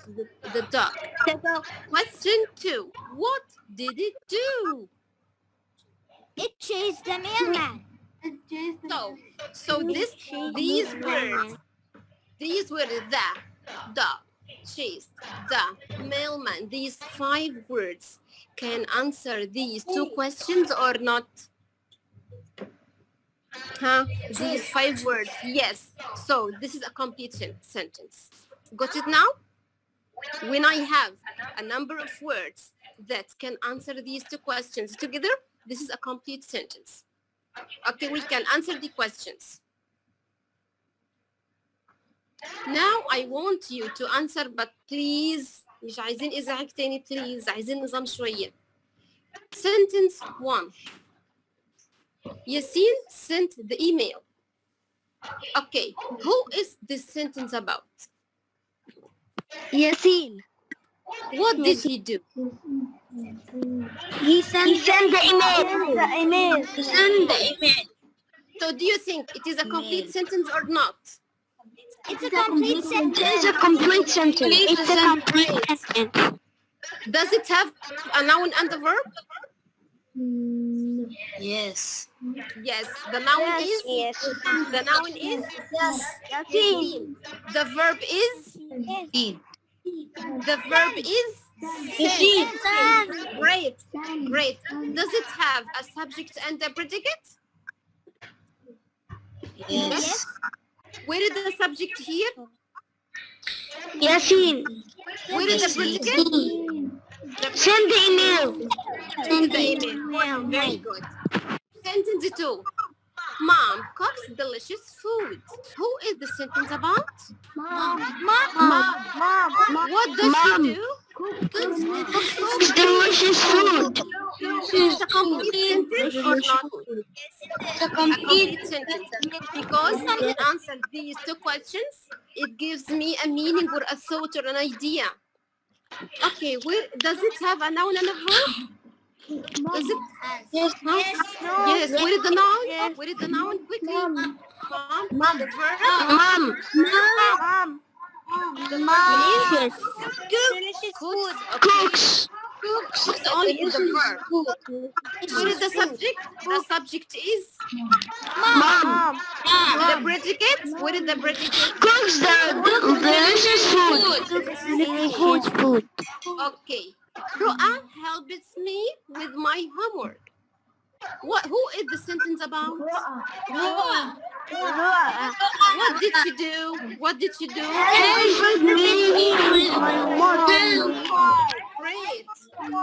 the dog.
The dog.
Question 2. What did it do?
It chased the mailman.
So these were the dog, chased, the mailman. These 5 words can answer these 2 questions or not? Huh? These 5 words, yes. So this is a complete sentence. Got it now? When I have a number of words that can answer these 2 questions together, this is a complete sentence. Okay, we can answer the questions. Now I want you to answer, but please مش عايزين إزعاج تاني please. عايزين نظام شوية. Sentence 1. Yasin sent the email. Okay, who is this sentence about?
Yasin.
What did he do?
He sent the email.
He sent the email. So do you think it is a complete sentence or not?
It's a complete sentence.
It's a complete sentence.
It's a complete sentence.
Does it have a noun and a verb?
Yes.
Yes. The noun is?
Yes.
The noun is?
Yes.
Yasin. The verb is? The verb is?
Yasin.
Great. Great. Does it have a subject and a predicate?
Yes.
Where is the subject here?
Yasin.
Where is the predicate?
Send the email.
Send the email. Very good. Sentence 2. Mom cooks delicious food. Who is the sentence about?
Mom.
What does she do?
Delicious food.
It's a complete sentence or not? A complete sentence. Because I can answer these two questions, it gives me a meaning or a thought or an idea. Okay, where does it have a noun and a verb? Does it?
Yes.
Yes. Where is the noun? Where is the noun? Quickly. Mom. The verb.
Mom.
The verb
Yes.
cooks. Okay. Cooks only is the verb. What is the subject? The subject is
Mom.
the predicate. What is the predicate?
Cooks the delicious food. Delicious food.
Okay. Ru'a helps me with my homework. Who is the sentence about? What did she do? What did she do? Great.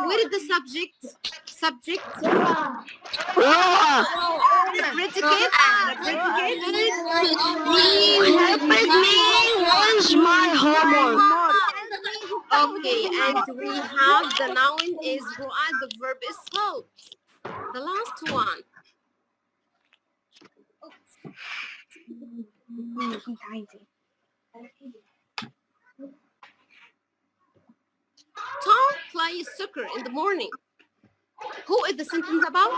What is the subject? Subject. The predicate. The predicate.
Where's my homework?
Okay, and we have the noun is ru'a, the verb is helped. The last one. Tom plays soccer in the morning. Who is the sentence about?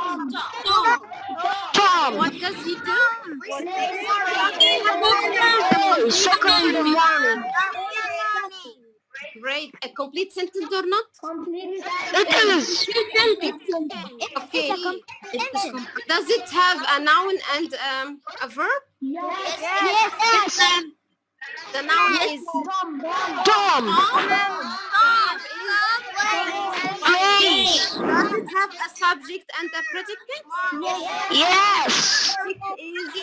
Tom.
What does he do?
Soccer in the morning.
Great. A complete sentence or not?
It is.
Okay. Does it have a noun and a verb?
Yes.
The noun is
Tom.
Please. Does it have a subject and a predicate?
Yes.
Is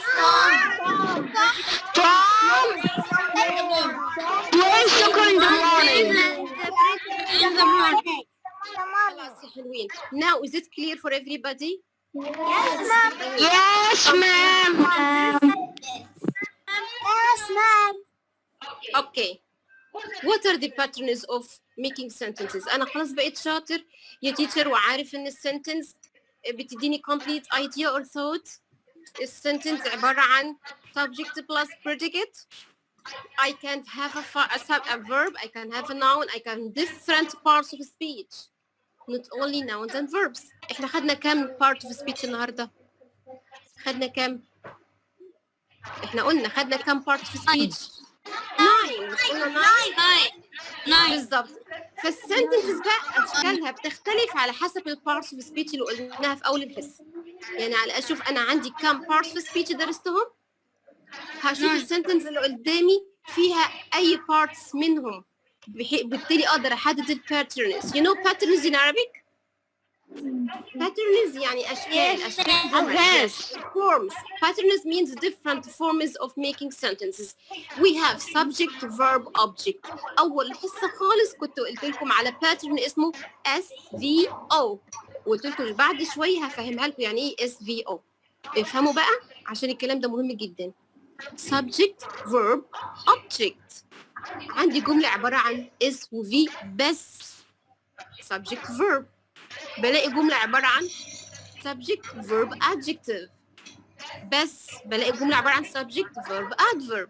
Tom. Play soccer in the morning.
خلاص يا حلوين. Now is it clear for everybody?
Yes, ma'am.
Okay. What are the patterns of making sentences? أنا خلاص بقيت شاطر يا teacher وعارف إن السنتنس بتديني complete idea or thought. السنتنس عبارة عن subject plus predicate. I can have a verb, I can have a noun, I can different parts of speech. Not only nouns and verbs. إحنا خدنا كم part of speech النهاردة؟ خدنا كم؟ إحنا قلنا خدنا كم part of speech؟ 9. قلنا 9 بالضبط. فالسنتنسز بقى أشكالها بتختلف على حسب البارتس اوف سبيتش اللي قلناها في أول الحصة. يعني على أشوف أنا عندي كم بارتس اوف سبيتش درستهم، هشوف السنتنس اللي قدامي فيها أي بارتس منهم، بالتالي أقدر أحدد الباترنز. You know patterns in Arabic? Patterns يعني أشكال
Yes.
forms. Patterns means different forms of making sentences. We have subject, verb, object. أول حصة خالص كنت قلت لكم على pattern اسمه SVO. وقلت لكم بعد شوية هفهمها لكم يعني إيه SVO. افهموا بقى عشان الكلام ده مهم جدا. Subject, verb, object. عندي جملة عبارة عن S و V بس. Subject, verb. بلاقي جملة عبارة عن subject, verb, adjective. بس بلاقي جملة عبارة عن subject, verb, adverb.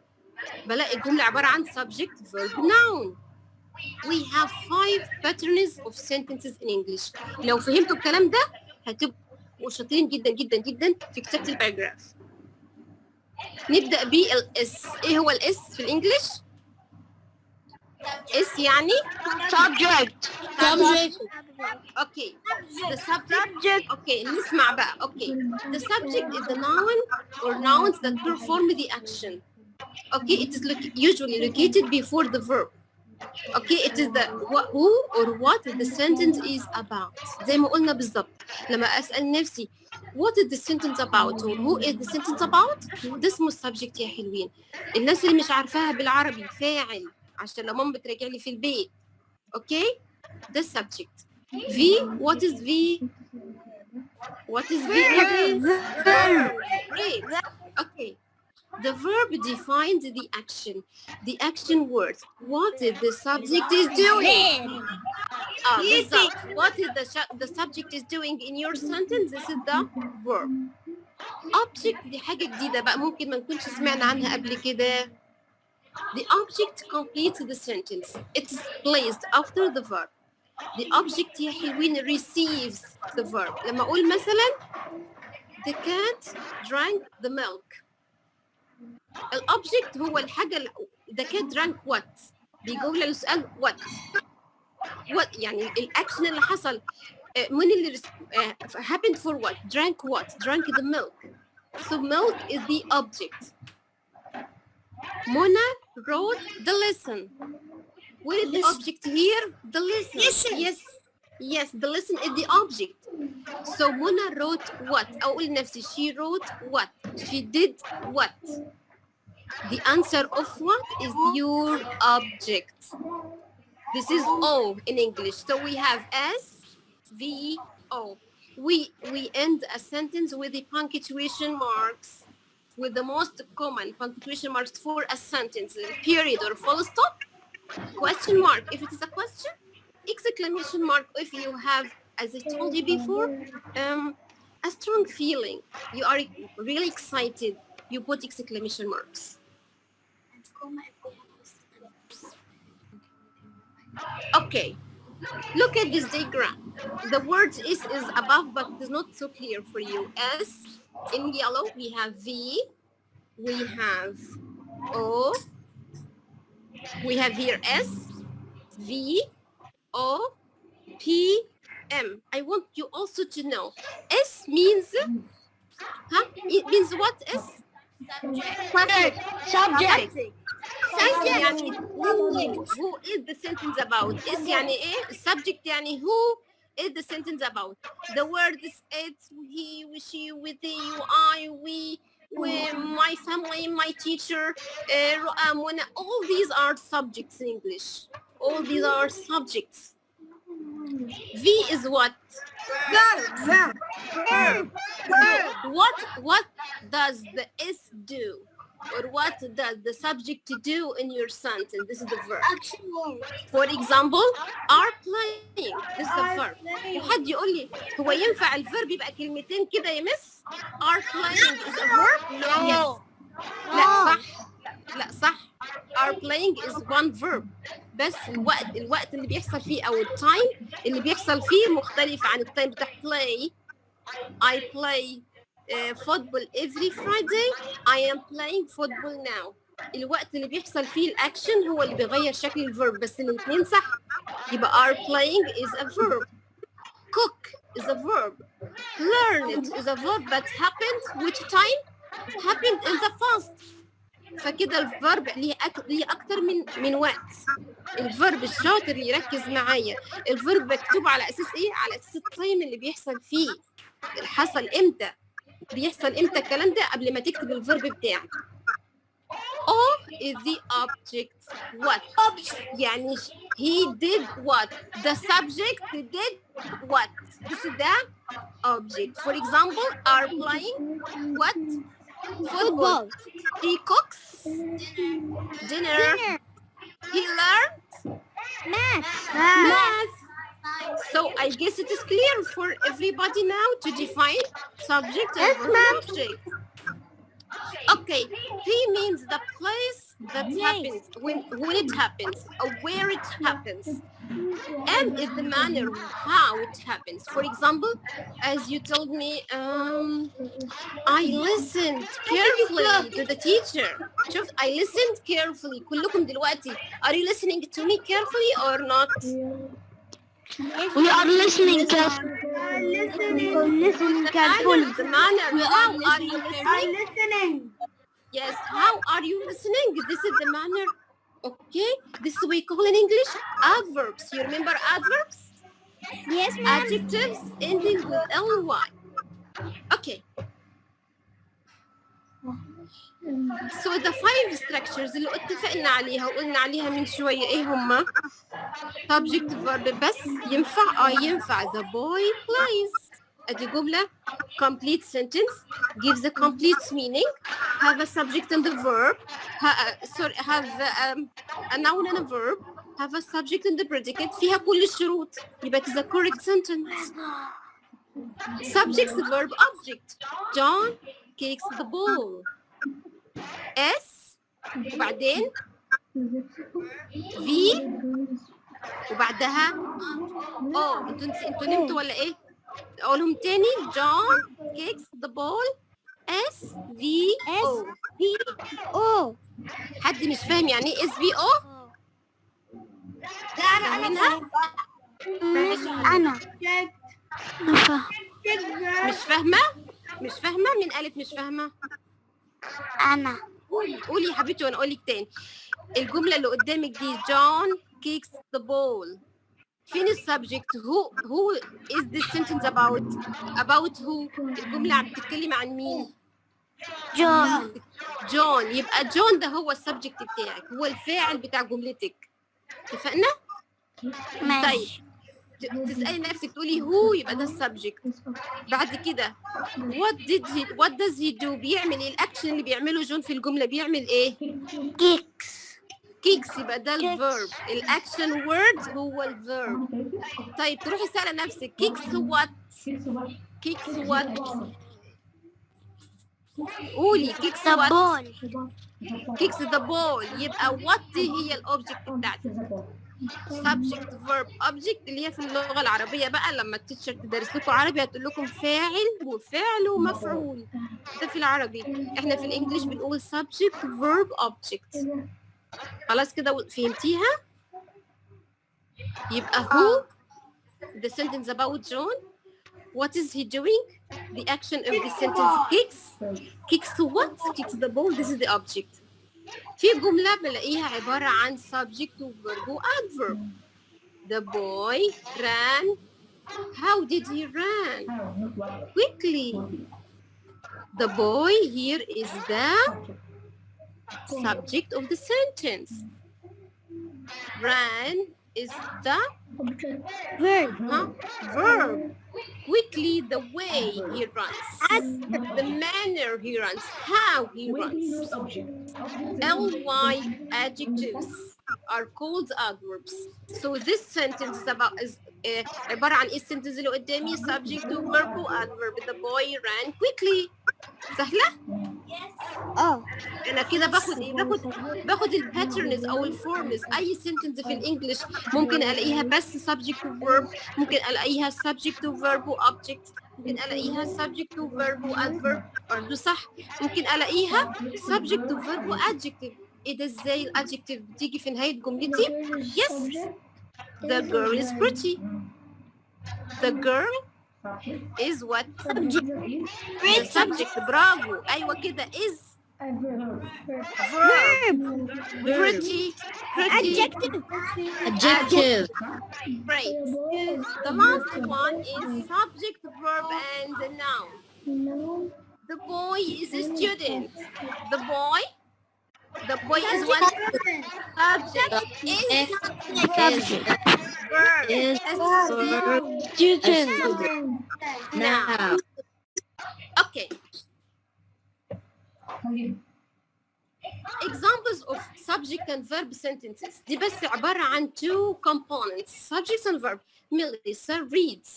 بلاقي جملة عبارة عن subject, verb, noun. We have 5 patterns of sentences in English. لو فهمتوا الكلام ده هتبقوا شاطرين جدا جدا جدا في كتابة الباراجراف. نبدأ بالاس. ايه هو الاس في الانجليش؟ اس يعني
Subject.
Okay. The subject. Okay. نسمع بقى. Okay. The subject is the noun or nouns that perform the action. Okay. It is usually located before the verb. Okay. It is the who or what the sentence is about. زي ما قلنا بالضبط. لما أسأل نفسي what is the sentence about or who is the sentence about؟ ده اسمه subject يا حلوين. الناس اللي مش عارفاها بالعربي فاعل عشان لما ماما بتراجع لي في البيت. Okay. The subject. V, what is V? What is V? Great. Okay. The verb defines the action. The action word. What is the subject is doing? بالظبط. What is the subject is doing in your sentence? This is the verb. Object دي حاجة جديدة بقى ممكن ما نكونش سمعنا عنها قبل كده. The object completes the sentence. It's placed after the verb. The object يا حلوين receives the verb. لما أقول مثلا the cat drank the milk. الأوبجكت هو الحاجة the cat drank what؟ بيجاوب لي السؤال what؟ يعني الأكشن اللي حصل من اللي happened for what? Drank what? Drank the milk. So milk is the object. Mona wrote the lesson. What is the object here? The lesson. Yes, the lesson is the object. So Mona wrote what? أقول نفسي she wrote what? She did what? The answer of what is your object. This is O in English. So we have S, V, O. We end a sentence with the punctuation marks, with the most common punctuation marks for a sentence, period or full stop, question mark if it is a question, exclamation mark if you have, as I told you before, a strong feeling. You are really excited. You put exclamation marks. Okay, look at this diagram. The word is above, but it is not so clear for you. S in yellow, we have V, we have O, we have here S, V, O, P, M. I want you also to know S means, it means what? S? Subject. يعني who is the sentence about? Is يعني ايه؟ Subject يعني who is the sentence about? The word is it, he, we, she, we, they, you, I, we, my family, my teacher, all these are subjects in English. All these are subjects. V is what? Verb. What does the S do? Or what does the subject do in your sentence? This is the verb.
Action word.
For example, are playing. This is the verb. حد يقول لي هو ينفع الفيرب يبقى كلمتين كده يا مس؟ Are playing is a verb?
No.
Yes. لا صح. Are playing is one verb. بس الوقت اللي بيحصل فيه أو التايم اللي بيحصل فيه مختلف عن التايم بتاع play. I play football every Friday. I am playing football now. الوقت اللي بيحصل فيه الأكشن هو اللي بيغير شكل الفيرب بس الاثنين صح. يبقى are playing is a verb. Cook is a verb. Learn it is a verb but happened which time? Happened in the past. فكده الفيرب ليه أكتر من وقت. الفيرب الشاطر يركز معايا. الفيرب مكتوب على أساس إيه؟ على أساس التايم اللي بيحصل فيه. حصل إمتى؟ بيحصل إمتى الكلام ده قبل ما تكتب الفيرب بتاعك. O is the object. What? يعني he did what? The subject did what? This is the object. For example, are playing what? Football. He cooks dinner. He learned math. So I guess it is clear for everybody now to define subject and object. Okay, P means the place that happens, when it happens, or where it happens. M is the manner how it happens. For example, as you told me, I listened carefully to the teacher. شوف, I listened carefully. كلكم دلوقتي, are you listening to me carefully or not?
We are listening carefully.
The manner, how are you listening? Yes, how are you listening? This is the manner. Okay, this we call in English adverbs. You remember adverbs?
Yes, ma'am.
Adjectives ending with ly. Okay. So the 5 structures اللي اتفقنا عليها وقلنا عليها من شوية ايه هما؟ Subject verb بس ينفع ينفع the boy plays. ادي جملة complete sentence gives a complete meaning, have a subject and a verb, have a noun and a verb, have a subject and the predicate فيها كل الشروط يبقى it is a correct sentence. Subject, verb, object. John kicks the ball. S وبعدين V وبعدها انتوا نمتوا ولا ايه؟ اقولهم تاني. John kicks the ball. S V O.
او
حد مش فاهم يعني ايه S V O؟
لا انا
مش فاهمة؟ مش فاهمة؟ مين قالت مش فاهمة؟
انا
قولي يا حبيبتي وانا اقول لك تاني. الجملة اللي قدامك دي John kicks the ball. فين السبجكت؟ who is this sentence about who؟ الجملة عم تتكلم عن مين؟ جون. يبقى جون ده هو السبجكت بتاعك، هو الفاعل بتاع جملتك. اتفقنا؟ طيب تسألي نفسك تقولي هو يبقى ده السبجكت. بعد كده what does he do؟ بيعمل ايه؟ الاكشن اللي بيعمله جون في الجملة بيعمل ايه؟ كيكس يبقى ده الفيرب. الاكشن وورد هو الفيرب. طيب تروحي سألة نفسك كيكس وات؟ كيكس وات؟ قولي كيكس وات؟ كيكس ذا بول. يبقى وات دي هي الاوبجكت بتاعتك. subject verb object اللي هي في اللغة العربية بقى لما التيتشر تدرس لكم عربي هتقول لكم فاعل وفعل ومفعول. ده في العربي. احنا في الانجليش بنقول subject verb object. خلاص كده فهمتيها؟ يبقى who the sentence about John. What is he doing? The action of the sentence kicks to what? Kicks the ball. This is the object. في جملة بلاقيها عبارة عن subject verb و adverb. The boy ran. How did he run? Quickly. The boy here is the subject of the sentence. Ran is the verb. Quickly, the way he runs. The manner he runs. How he runs. ly adjectives are called adverbs. So this sentence is عبارة عن ايه السنتنس اللي قدامي؟ subject to verb و adverb. The boy ran quickly. سهلة؟ انا كده باخد الباترنز او الفورمز. اي سنتنس في الانجليش ممكن الاقيها بس subject to verb، ممكن الاقيها subject to verb و object، ممكن الاقيها subject to verb و adverb برضه صح، ممكن الاقيها subject to verb و adjective. ايه ده ازاي الادجكتيف بتيجي في نهاية جملتي؟ Yes. The girl is pretty. The girl is what? The subject. برافو. ايوه كده is verb. Pretty.
Adjective.
Great. The last one is subject, verb, and the noun. The boy is a student. The boy is what? Subject is verb.
Student.
Now. Okay. Examples of subject and verb sentences. دي بس عبارة عن two components. Subject and verb. Melissa reads.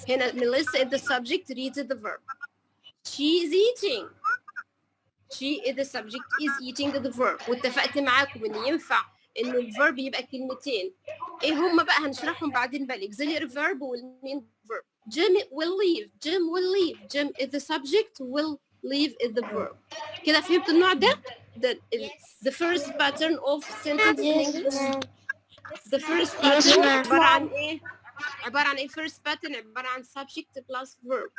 هنا Melissa is the subject, reads is the verb. She is eating. She is the subject, is eating the verb. واتفقت معاكم ان ينفع ان الفيرب يبقى كلمتين. ايه هم بقى هنشرحهم بعدين بقى. auxiliary verb والمين verb. Jim will leave. Jim will leave. Jim is the subject, will leave is the verb. كده فهمت النوع ده؟ The first pattern of sentence in English. The first pattern عبارة عن ايه؟ عبارة عن ايه first pattern؟ عبارة عن subject plus verb.